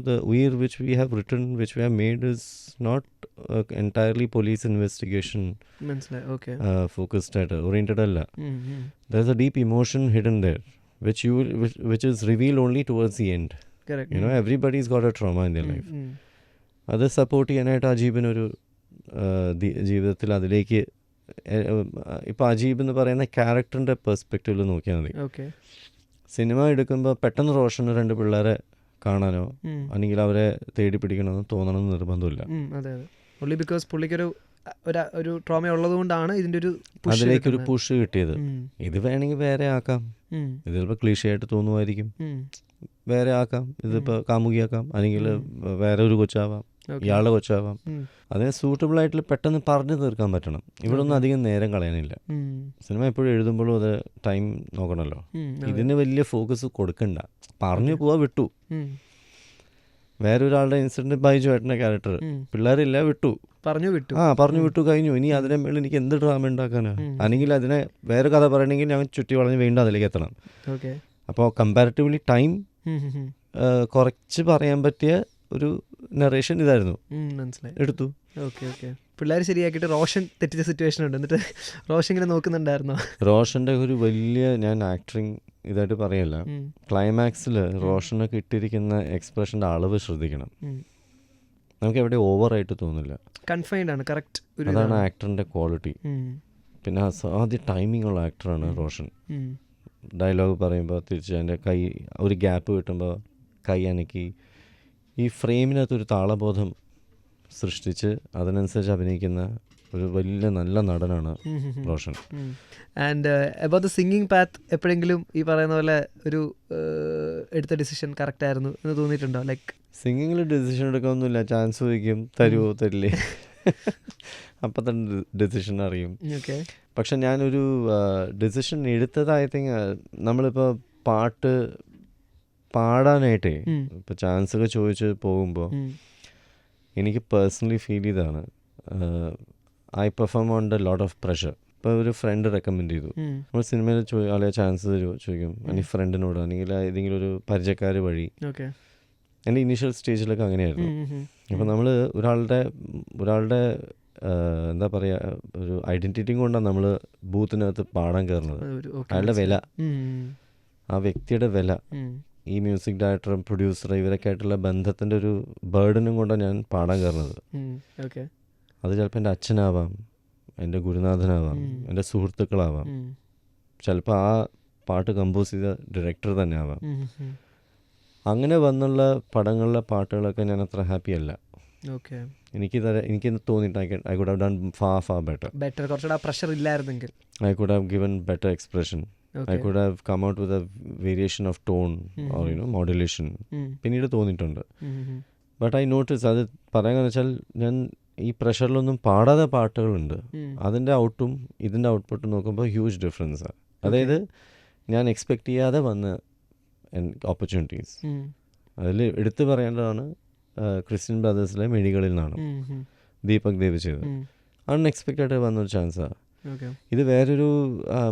the Uyir which we have written, which we have made, is not entirely police investigation focused at oriented alla. There's a deep emotion hidden there, which is revealed only towards the end. Correct. Everybody's got a trauma in their life. അത് support ചെയ്യാനായിട്ട് അജീബിനൊരു ജീവിതത്തിൽ അതിലേക്ക് ഇപ്പോൾ അജീബ് എന്ന് പറയുന്ന ക്യാരക്ടറിൻ്റെ പെർസ്പെക്റ്റീവിൽ നോക്കിയാൽ മതി. Cinema എടുക്കുമ്പോൾ പെട്ടെന്ന് റോഷന് 2 പിള്ളേരെ കാണാനോ അല്ലെങ്കിൽ അവരെ തേടി പിടിക്കണമെന്ന് തോന്നണമെന്ന് നിർബന്ധമില്ല. ഒരു ട്രോമ ഉള്ളതുകൊണ്ടാണ് ഇതിൻ്റെ ഒരു അതിലേക്കൊരു പുഷ് കിട്ടിയത്. ഇത് വേണമെങ്കിൽ വേറെ ആക്കാം. ഇത് ചിലപ്പോൾ ക്ലീഷയായിട്ട് തോന്നുമായിരിക്കും. വേറെ ആക്കാം, ഇതിപ്പോൾ കാമുകിയാക്കാം, അല്ലെങ്കിൽ വേറെ ഒരു കൊച്ചാവാം, ഇയാളുടെ കൊച്ചാവാം. അതിന് സൂട്ടബിൾ ആയിട്ട് പെട്ടെന്ന് പറഞ്ഞു തീർക്കാൻ പറ്റണം. ഇവിടെ ഒന്നും അധികം നേരം കളയാനില്ല. സിനിമ എപ്പോഴും എഴുതുമ്പോഴും അത് ടൈം നോക്കണമല്ലോ. ഇതിന് വലിയ ഫോക്കസ് കൊടുക്കണ്ട. പറഞ്ഞു പോവാ, വിട്ടു. വേറൊരാളുടെ ഇൻസിഡന്റ് ബൈജു ഏട്ടൻ്റെ ക്യാരക്ടർ പിള്ളേരില്ല, വിട്ടു, പറഞ്ഞു വിട്ടു, കഴിഞ്ഞു. ഇനി അതിനെ മേളിൽ എനിക്ക് എന്ത് ഡ്രാമ ഉണ്ടാക്കാനാ? അല്ലെങ്കിൽ അതിനെ വേറെ കഥ പറയണമെങ്കിൽ ഞാൻ ചുറ്റി വളഞ്ഞ് വീണ്ടും അതിലേക്ക് എത്തണം. അപ്പോൾ കമ്പാരിറ്റീവ്ലി ടൈം കുറച്ച് പറയാൻ പറ്റിയ ഒരു നറേഷൻ ഇതായിരുന്നു. എടുത്തു. പിള്ളേർ ശരിയാക്കിയിട്ട് റോഷൻ തെറ്റിച്ച സിറ്റുവേഷൻ ഉണ്ട്. എന്നിട്ട് റോഷൻ ഇങ്ങനെ നോക്കുന്നുണ്ടായിരുന്നോ? റോഷന്റെ ഒരു വലിയ, ഞാൻ ആക്ടറിങ് ഇതായിട്ട് പറയല്ല, ക്ലൈമാക്സിൽ റോഷനൊക്കെ ഇട്ടിരിക്കുന്ന എക്സ്പ്രഷൻ്റെ അളവ് ശ്രദ്ധിക്കണം. നമുക്ക് എവിടെ ഓവറായിട്ട് തോന്നില്ല, കൺഫൈൻഡ് ആണ്. കറക്റ്റ്. അതാണ് ആക്ടറിന്റെ ക്വാളിറ്റി. പിന്നെ ആദ്യ ടൈമിംഗ് ഉള്ള ആക്ടറാണ് റോഷൻ. ഡയലോഗ് പറയുമ്പോൾ തിരിച്ച് അതിൻ്റെ കൈ ഒരു ഗ്യാപ്പ് കിട്ടുമ്പോൾ കൈ അനക്കി ഈ ഫ്രെയിമിനകത്തൊരു താളബോധം സൃഷ്ടിച്ച് അതിനനുസരിച്ച് അഭിനയിക്കുന്ന ഒരു വലിയ നല്ല നടനാണ് Roshan. And about the singing path, എപ്പോഴെങ്കിലും ഈ പറയുന്ന പോലെ ഒരു എടുത്ത ഡിസിഷൻ കറക്റ്റ് ആയിരുന്നു എന്ന് തോന്നിയിട്ടുണ്ടോ? ലൈക്ക് സിംഗിങ്ങിൽ ഡിസിഷൻ എടുക്കാനൊന്നുമില്ല. ചാൻസ് ചോദിക്കും, തരുമോ തരില്ലേ, അപ്പം തന്നെ ഡിസിഷൻ അറിയും. പക്ഷെ ഞാനൊരു ഡിസിഷൻ എടുത്തത് ഐ തിങ്ക് നമ്മളിപ്പോൾ പാട്ട് പാടാനായിട്ടേ ഇപ്പോൾ ചാൻസൊക്കെ ചോദിച്ച് പോകുമ്പോൾ എനിക്ക് പേഴ്സണലി ഫീൽ ചെയ്താണ് I perform on the lot of pressure. ഇപ്പോൾ ഒരു ഫ്രണ്ട് റെക്കമെൻഡ് ചെയ്തു, നമ്മൾ സിനിമയിൽ ആളെ ചാൻസ് തരുമോ ചോദിക്കും, അല്ലെങ്കിൽ ഫ്രണ്ടിനോട് അല്ലെങ്കിൽ ഏതെങ്കിലും ഒരു പരിചയക്കാർ വഴി. എൻ്റെ ഇനീഷ്യൽ സ്റ്റേജിലൊക്കെ അങ്ങനെയായിരുന്നു. അപ്പോൾ നമ്മൾ ഒരാളുടെ എന്താ പറയുക, ഒരു ഐഡൻറ്റിറ്റിയും കൊണ്ടാണ് നമ്മൾ ബൂത്തിനകത്ത് പാടാൻ കയറുന്നത്. അയാളുടെ വില, ആ വ്യക്തിയുടെ വില, ഈ മ്യൂസിക് ഡയറക്ടറും പ്രൊഡ്യൂസറും ഇവരൊക്കെ ആയിട്ടുള്ള ബന്ധത്തിൻ്റെ ഒരു ബേർഡനും കൊണ്ടാണ് ഞാൻ പാടാൻ കയറുന്നത്. അത് ചിലപ്പോൾ എൻ്റെ അച്ഛനാവാം, എൻ്റെ ഗുരുനാഥനാവാം, എൻ്റെ സുഹൃത്തുക്കളാവാം, ചിലപ്പോൾ ആ പാട്ട് കമ്പോസ് ചെയ്ത ഡയറക്ടർ തന്നെ ആവാം. അങ്ങനെ വന്നുള്ള പടങ്ങളിലെ പാട്ടുകളൊക്കെ ഞാൻ അത്ര ഹാപ്പി അല്ല. എനിക്ക് തോന്നിയിട്ട് I could have done far better. കുറച്ചുകൂടെ പ്രഷർ ഇല്ലായിരുന്നെങ്കിൽ I could have given better expression. I could have come out with a variation of tone or modulation. പിന്നീട് തോന്നിയിട്ടുണ്ട്. ബട്ട് ഐ നോട്ടീസ്, അത് പറയാന്ന് വെച്ചാൽ ഞാൻ ഈ പ്രഷറിലൊന്നും പാടാതെ പാട്ടുകളുണ്ട്. അതിൻ്റെ ഔട്ടും ഇതിൻ്റെ ഔട്ട്പുട്ടും നോക്കുമ്പോൾ ഹ്യൂജ് ഡിഫറൻസാണ്. അതായത് ഞാൻ എക്സ്പെക്റ്റ് ചെയ്യാതെ വന്ന ഓപ്പർച്യൂണിറ്റീസ്. അതിൽ എടുത്തു പറയേണ്ടതാണ് ക്രിസ്ത്യൻ ബ്രദേഴ്സിലെ മിഴികളിൽ നിന്നാണ് ദീപക് ദേവ് ചെയ്തത്. അൺഎക്സ്പെക്റ്റഡ് വന്നൊരു ചാൻസാണ്. ഓക്കെ. ഇത് വേറൊരു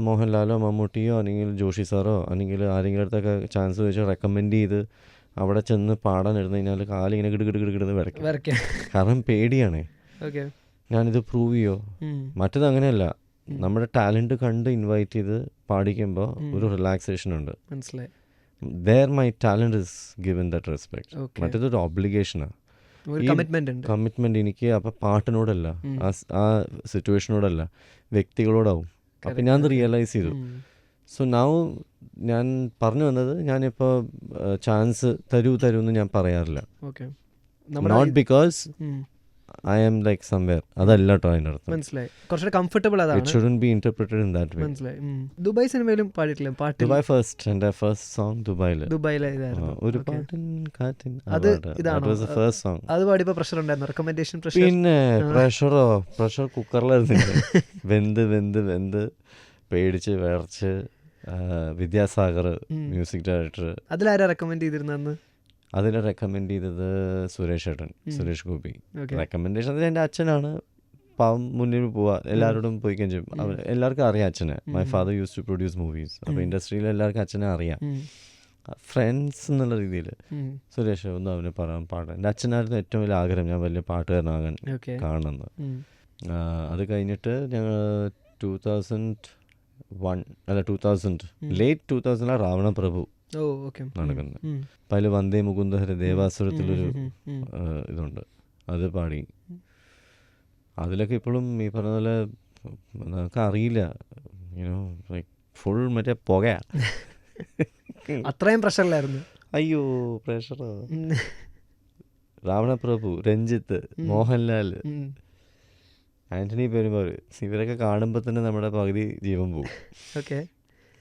മോഹൻലാലോ മമ്മൂട്ടിയോ അല്ലെങ്കിൽ ജോഷി സാറോ അല്ലെങ്കിൽ ആരെങ്കിലും അടുത്തൊക്കെ ചാൻസ് വെച്ച് റെക്കമെൻഡ് ചെയ്ത് അവിടെ ചെന്ന് പാടാൻ ഇരുന്ന് കഴിഞ്ഞാൽ കാലിങ്ങനെ കിടുകിടുകിടുകിടുന്ന് വരയ്ക്കും. വരയ്ക്കാൻ. കാരണം പേടിയാണേ, ഓക്കെ. ഞാനിത് പ്രൂവ് ചെയ്യോ. മറ്റത് അങ്ങനെയല്ല, നമ്മുടെ ടാലൻറ്റ് കണ്ട് ഇൻവൈറ്റ് ചെയ്ത് പാടിക്കുമ്പോൾ ഒരു റിലാക്സേഷൻ ഉണ്ട്. മനസ്സിലായി. there my talent is given that respect. Okay. മറ്റേതൊരു ഒബ്ലിഗേഷനാണ്, ഒരു കമ്മിറ്റ്മെന്റ് ഉണ്ട്. കമ്മിറ്റ്മെൻറ്റ് എനിക്ക് അപ്പം പാട്ടിനോടല്ല, ആ സിറ്റുവേഷനോടല്ല, വ്യക്തികളോടാവും. അപ്പം ഞാൻ അത് റിയലൈസ് ചെയ്തു. സോ നൗ ഞാൻ പറഞ്ഞു വന്നത്, ഞാനിപ്പോൾ ചാൻസ് തരൂ എന്ന് ഞാൻ പറയാറില്ല. Okay. Not because I am like somewhere, അതല്ല കേട്ടോ അതിൻ്റെ അർത്ഥം. മനസ്സിലായി. കുറച്ചുകൂടെ കംഫർട്ടബിൾ അതാണ്. It shouldn't be interpreted in that way. മനസ്സിലായി. ദുബായ് സിനിമയിലും പാടിയിട്ടില്ല പാട്ട്? ദുബായ് ഫസ്റ്റ്, എൻ്റെ ഫസ്റ്റ് സോങ് ദുബായില് ഇതായിരുന്നു. ഒരു പാട്ടിൻ കാറ്റിൻ, അത് ഇതാണോ? First song. അത് പാടിയപ്പോൾ പ്രഷർ ഉണ്ടായിരുന്നു, റെക്കമെൻഡേഷൻ പ്രഷർ? പിന്നെ പ്രഷർ കുക്കറിലായിരുന്നില്ല. വെന്ത് പേടിച്ച് വിറച്ച്. Vidyasagar music director. അതിലാരാ റെക്കമെൻഡ് ചെയ്തിരുന്നെന്ന്? അതിനെ റെക്കമെൻഡ് ചെയ്തത് സുരേഷ് ഗോപി. റെക്കമെൻഡേഷൻ എൻ്റെ അച്ഛനാണ്. പാവം മുന്നിൽ പോവാ, എല്ലാവരോടും പോയി കഴിഞ്ഞു. എല്ലാവർക്കും അറിയാം അച്ഛനെ. My father used to produce movies. അപ്പോൾ ഇൻഡസ്ട്രിയിൽ എല്ലാവർക്കും അച്ഛനെ അറിയാം. ഫ്രണ്ട്സ് എന്നുള്ള രീതിയിൽ സുരേഷ് ഒന്ന് അവന് പറയാൻ പാടാൻ. എൻ്റെ അച്ഛനായിരുന്നു ഏറ്റവും വലിയ ആഗ്രഹം, ഞാൻ വലിയ പാട്ടുകാരനാകാൻ കാണുന്നത്. അത് കഴിഞ്ഞിട്ട് ഞങ്ങൾ 2000 ലേറ്റ് 2000 രാവണ പ്രഭു നടക്കുന്നത്. അപ്പം അതിൽ വന്ദേ മുകുന്ദഹര ദേവാസുരത്തിലൊരു ഇതുണ്ട്, അത് പാടി. അതിലൊക്കെ ഇപ്പോഴും ഈ പറഞ്ഞ പോലെ നമുക്ക് അറിയില്ല, ഫുൾ മറ്റേ പുകയാ. അത്രയും പ്രഷറിലായിരുന്നു. അയ്യോ പ്രഷറോ. രാവണപ്രഭു, രഞ്ജിത്ത്, മോഹൻലാൽ, ആന്റണി പെരുമാൾ, ഇവരൊക്കെ കാണുമ്പോൾ തന്നെ നമ്മുടെ പകുതി ജീവൻ പോകും. ഓക്കെ.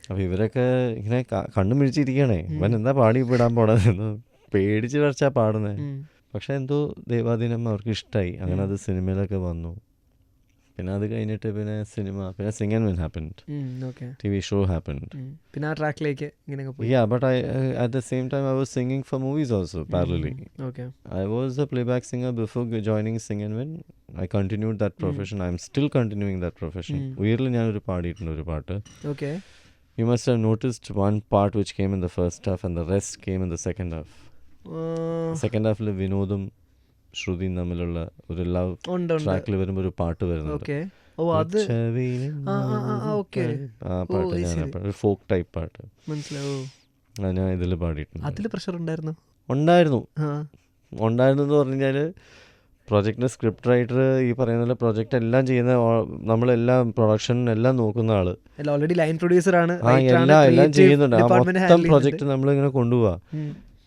അപ്പോൾ ഇവരൊക്കെ ഇങ്ങനെ കണ്ണു മിഴിച്ചിരിക്കണേ, ഇവൻ എന്താ പാടി വിടാൻ പോണെന്ന് പേടിച്ച് വരച്ചാ പാടുന്നത്. പക്ഷെ എന്തോ ദൈവാധീനം അവർക്ക് ഇഷ്ടമായി, അങ്ങനെ അത് സിനിമയിലൊക്കെ വന്നു. പിന്നെ അത് കഴിഞ്ഞിട്ട് പിന്നെ Sing and Win happened. TV show happened. പിന്നെ ആ ട്രാക്കിലേക്ക് ഇങ്ങനെ പോയി. Yeah, but at the same time I was singing for movies also parallelly. Okay. I was a playback singer before joining Sing and Win. I continued that profession. I'm still continuing that profession. ഉയർല് ഞാനൊരു പാടിയിട്ടുണ്ട് ഒരു പാട്ട്. Okay. You must have noticed one part which came in the first half and the rest came in the second half. Second half വിനോദും ശ്രുതിയും തമ്മിലുള്ള ഒരു love ട്രാക്കിൽ വരുമ്പോൾ ഒരു പാട്ട് വരുന്നുണ്ട്. ആ പാട്ട് ഞാൻ ഒരു ഫോക്ക് ടൈപ്പ് പാട്ട് ഞാൻ ഇതിൽ പാടിയിട്ടുണ്ട്. അതിൽ പ്രഷർ ഉണ്ടായിരുന്നു എന്ന് പറഞ്ഞു കഴിഞ്ഞാൽ പ്രൊജക്ടിൻ്റെ സ്ക്രിപ്റ്റ് റൈറ്റർ, ഈ പറയുന്ന പോലെ പ്രൊജക്റ്റ് എല്ലാം ചെയ്യുന്ന, നമ്മളെല്ലാം പ്രൊഡക്ഷൻ എല്ലാം നോക്കുന്ന ആള്, ഓൾറെഡി ലൈൻ പ്രൊഡ്യൂസർ ആണ്, എല്ലാം ചെയ്യുന്നുണ്ട്. ആ മൊത്തം പ്രൊജക്റ്റ് നമ്മളിങ്ങനെ കൊണ്ടുപോവാ.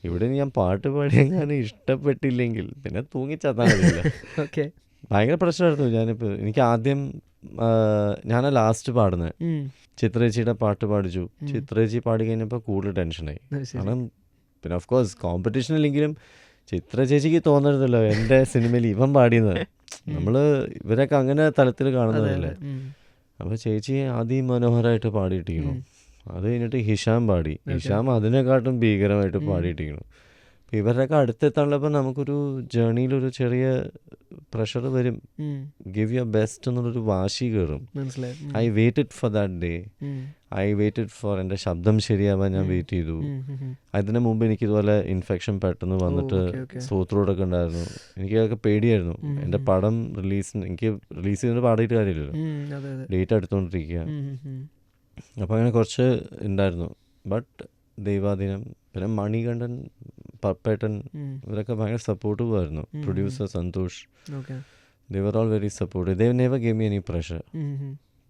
ഇവിടെ ഞാൻ പാട്ട് പാടിയെങ്ങനെ ഇഷ്ടപ്പെട്ടില്ലെങ്കിൽ പിന്നെ തൂങ്ങിച്ചാത്താൻ കഴിയില്ല. ഭയങ്കര പ്രശ്നമായിരുന്നു. ഞാനിപ്പോൾ എനിക്ക് ആദ്യം ഞാനാ ലാസ്റ്റ് പാടുന്നത്. ചിത്രേച്ചിയുടെ പാട്ട് പാടിച്ചു. ചിത്രേച്ചി പാടി കഴിഞ്ഞപ്പോൾ കൂടുതൽ ടെൻഷനായി. കാരണം പിന്നെ ഓഫ് കോഴ്സ് കോമ്പറ്റീഷനിലെങ്കിലും ചിത്ര ചേച്ചിക്ക് തോന്നരുതല്ലോ എൻ്റെ സിനിമയിൽ ഇവൻ പാടിയെന്ന്. നമ്മൾ ഇവരൊക്കെ അങ്ങനെ തലത്തിൽ കാണുന്നതല്ലേ. അപ്പോൾ ചേച്ചി അതിമനോഹരമായിട്ട് പാടിയിട്ടിരിക്കുന്നു. അത് കഴിഞ്ഞിട്ട് ഹിഷാം പാടി. ഹിഷാം അതിനെക്കാട്ടും ഭീകരമായിട്ട് പാടിയിട്ടിരിക്കുന്നു. അപ്പോൾ ഇവരുടെയൊക്കെ അടുത്തെത്താനുള്ളപ്പോൾ നമുക്കൊരു ജേർണിയിലൊരു ചെറിയ പ്രഷർ വരും. ഗിവ് യുവർ ബെസ്റ്റ് എന്നുള്ളൊരു വാശി കയറും. I waited for that day. I waited for എൻ്റെ ശബ്ദം ശരിയാവാൻ ഞാൻ വെയിറ്റ് ചെയ്തു. അതിന് മുമ്പ് എനിക്കിതുപോലെ ഇൻഫെക്ഷൻ പെട്ടെന്ന് വന്നിട്ട് സോത്രോടൊക്കെ ഉണ്ടായിരുന്നു. എനിക്കൊക്കെ പേടിയായിരുന്നു. എൻ്റെ പടം എനിക്ക് റിലീസ് ചെയ്തിട്ട് പാടിയിട്ട് കാര്യമില്ലല്ലോ, ഡേറ്റ് എടുത്തുകൊണ്ടിരിക്കുക. അപ്പോൾ അങ്ങനെ കുറച്ച് ഉണ്ടായിരുന്നു. ബട്ട് ദൈവാധീനം, പിന്നെ മണികണ്ഠൻ, പപ്പേട്ടൻ, ഇവരൊക്കെ ഭയങ്കര സപ്പോർട്ടീവ് ആയിരുന്നു. Producer Santhosh, they were all very supportive. They never gave me any pressure.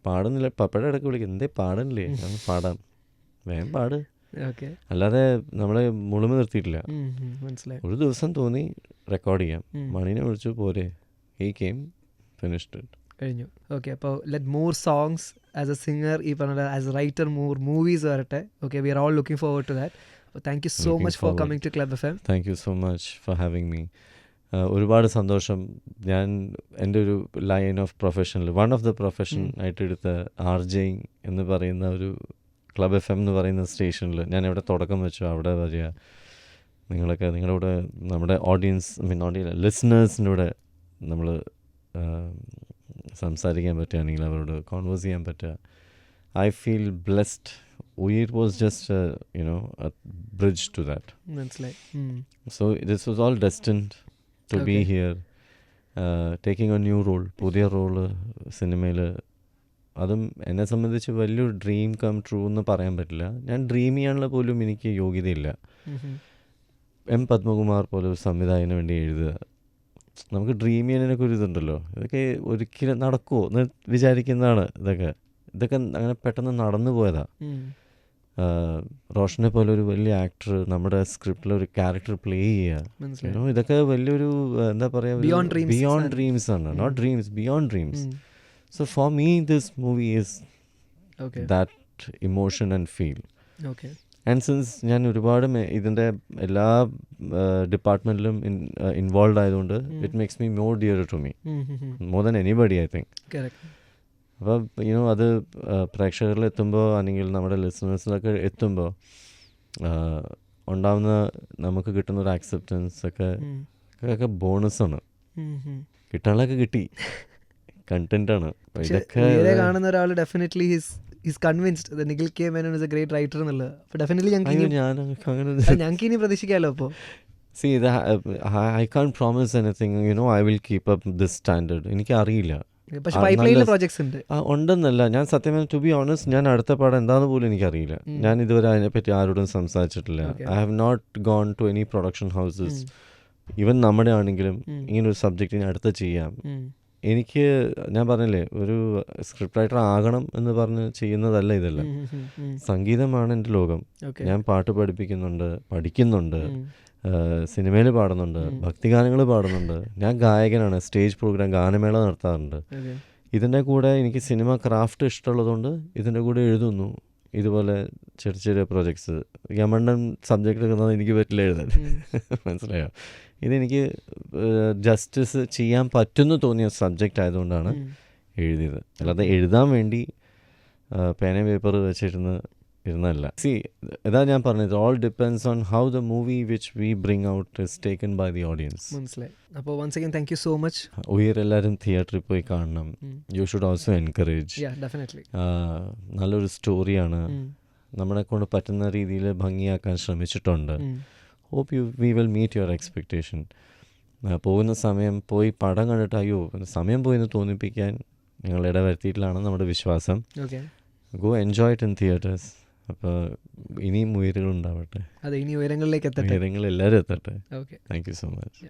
പാടുന്നില്ല, പപ്പയുടെ ഇടയ്ക്ക് വിളിക്കും, എന്തേ പാടണില്ലേ, പാടാം, വേഗം പാട്. അല്ലാതെ നമ്മളെ മുളുമ നിർത്തിയിട്ടില്ല. ഒരു ദിവസം തോന്നി റെക്കോർഡ് ചെയ്യാം, മണിനെ വിളിച്ചു, പോരെ. ഹി കെയിം, ഫിനിഷ്ഡ് ഇറ്റ്, കഴിഞ്ഞു. ഓക്കെ. അപ്പോൾ let more songs as a singer, ഈ പറഞ്ഞ as a writer more movies വരട്ടെ. Okay, we are all looking forward to that. Thank you so much for coming to club FM. Thank you so much for having me. ഒരുപാട് സന്തോഷം. ഞാൻ എൻ്റെ ഒരു line of പ്രൊഫഷനിൽ one of the profession ആയിട്ട് എടുത്ത RJing എന്ന് പറയുന്ന ഒരു ക്ലബ് FM എന്ന് പറയുന്ന സ്റ്റേഷനിൽ ഞാൻ എവിടെ തുടക്കം വെച്ചു അവിടെ വരിക. നിങ്ങളൊക്കെ നിങ്ങളുടെ കൂടെ നമ്മുടെ ഓഡിയൻസ് ലിസണേഴ്സിൻ്റെ കൂടെ നമ്മൾ സംസാരിക്കാൻ പറ്റുകയാണെങ്കിൽ അവരോട് കോൺവേഴ്സ് ചെയ്യാൻ പറ്റുക. I feel blessed. Our was just a bridge to that. മനസ്സിലായി. So this was all destined to be here, taking a new role, പുതിയ റോള് സിനിമയിൽ. അതും എന്നെ സംബന്ധിച്ച് വലിയൊരു ഡ്രീം കം ട്രൂ എന്ന് പറയാൻ പറ്റില്ല. ഞാൻ ഡ്രീം ചെയ്യാനുള്ള പോലും എനിക്ക് യോഗ്യതയില്ല. എം പത്മകുമാർ പോലെ ഒരു സംവിധായകന് വേണ്ടി എഴുതുക, നമുക്ക് ഡ്രീം ചെയ്യാനൊക്കെ ഒരു ഇതുണ്ടല്ലോ, ഇതൊക്കെ ഒരിക്കലും നടക്കുമോ എന്ന് വിചാരിക്കുന്നതാണ്. ഇതൊക്കെ അങ്ങനെ പെട്ടെന്ന് നടന്നു പോയതാ. റോഷനെ പോലെ ഒരു വലിയ ആക്ടർ നമ്മുടെ സ്ക്രിപ്റ്റിൽ ഒരു ക്യാരക്ടർ പ്ലേ ചെയ്യുക, ഇതൊക്കെ വലിയൊരു എന്താ പറയുക, ബിയോണ്ട് ഡ്രീംസ് ആണ്. Not dreams, beyond dreams. So for me this movie is that emotion and feel. And since ഞാൻ ഒരുപാട് ഇതിൻ്റെ എല്ലാ ഡിപ്പാർട്ട്മെൻറ്റിലും ഇൻവോൾവ് ആയതുകൊണ്ട് it makes me more dear to me, more than anybody I think. അപ്പോൾ അത് പ്രേക്ഷകരിൽ എത്തുമ്പോൾ അല്ലെങ്കിൽ നമ്മുടെ ലിസണേഴ്സിലൊക്കെ എത്തുമ്പോൾ ഉണ്ടാവുന്ന നമുക്ക് കിട്ടുന്ന ഒരു ആക്സെപ്റ്റൻസ് ഒക്കെ ബോണസാണ്. കിട്ടാനുള്ളതൊക്കെ കിട്ടി, കണ്ടന്റാണ്. ഇതൊക്കെ കാണുന്ന ഒരാൾ definitely his convinced Nikhil K Menon is A great writer എന്നുള്ളത്. അപ്പോൾ ഡെഫിനറ്റ്ലി ഞങ്ങൾക്ക് ഇനി പ്രതീക്ഷിക്കാമല്ലോ. അപ്പോൾ See, I can't promise anything, I will keep up this standard. എനിക്കറിയില്ല, പക്ഷേ പൈപ്പ്ലൈനിൽ പ്രോജക്ട്സ് ഉണ്ട്. ഉണ്ടെന്നല്ല, ഞാൻ സത്യം ടു ബി ഓണസ്റ്റ് ഞാൻ അടുത്ത പാഠം എന്താണെന്ന് പോലും എനിക്കറിയില്ല. ഞാൻ ഇതുവരെ അതിനെപ്പറ്റി ആരോടും സംസാരിച്ചിട്ടില്ല. I have not gone to any production houses. Even നമ്മുടെ ആണെങ്കിലും ഇങ്ങനൊരു സബ്ജക്റ്റിന് അടുത്ത് ചെയ്യാം. എനിക്ക് ഞാൻ പറഞ്ഞില്ലേ, ഒരു സ്ക്രിപ്റ്റ് റൈറ്റർ ആകണം എന്ന് പറഞ്ഞ് ചെയ്യുന്നതല്ല ഇതെല്ലാം. സംഗീതമാണ് എൻ്റെ ലോകം. ഞാൻ പാട്ട് പഠിക്കുന്നുണ്ട്, സിനിമയിൽ പാടുന്നുണ്ട്, ഭക്തിഗാനങ്ങൾ പാടുന്നുണ്ട്, ഞാൻ ഗായകനാണ്, സ്റ്റേജ് പ്രോഗ്രാം ഗാനമേള നടത്താറുണ്ട്. ഇതിൻ്റെ കൂടെ എനിക്ക് സിനിമ ക്രാഫ്റ്റ് ഇഷ്ടമുള്ളതുകൊണ്ട് ഇതിൻ്റെ കൂടെ എഴുതുന്നു. ഇതുപോലെ ചെറിയ ചെറിയ പ്രോജക്ട്സ്, യമണ്ടൻ സബ്ജക്റ്റ് ഒക്കെ എനിക്ക് പറ്റില്ല എഴുതാൻ, മനസ്സിലായോ? ഇതെനിക്ക് ജസ്റ്റിസ് ചെയ്യാൻ പറ്റുമെന്ന് തോന്നിയ സബ്ജക്റ്റ് ആയതുകൊണ്ടാണ് എഴുതിയത്. അല്ലാതെ എഴുതാൻ വേണ്ടി പേന പേപ്പർ ഇരുന്നല്ല. സി, ഇതാ ഞാൻ പറഞ്ഞത്, all depends on how the movie which we bring out is taken by the audience. മനസ്സിലായി. അപ്പോൾ once again thank you so much. ഉയർ എല്ലാവരും തിയേറ്ററിൽ പോയി കാണണം. You should also encourage. നല്ലൊരു സ്റ്റോറിയാണ്, നമ്മളെ കൊണ്ട് പറ്റുന്ന രീതിയിൽ ഭംഗിയാക്കാൻ ശ്രമിച്ചിട്ടുണ്ട്. Hope we will meet your expectation. പോകുന്ന സമയം പോയി പടം കണ്ടിട്ട് അയ്യോ സമയം പോയെന്ന് തോന്നിപ്പിക്കാൻ ഞങ്ങൾ ഇടവരുത്തിയിട്ടാണ് നമ്മുടെ വിശ്വാസം. Go enjoy it in theatres. അപ്പോൾ ഇനിയും ഉയരങ്ങൾ ഉണ്ടാവട്ടെ, ഉയരങ്ങളിലേക്ക് എത്തട്ടെ, ഉയരങ്ങൾ എല്ലാവരും എത്തട്ടെ. Thank you so much.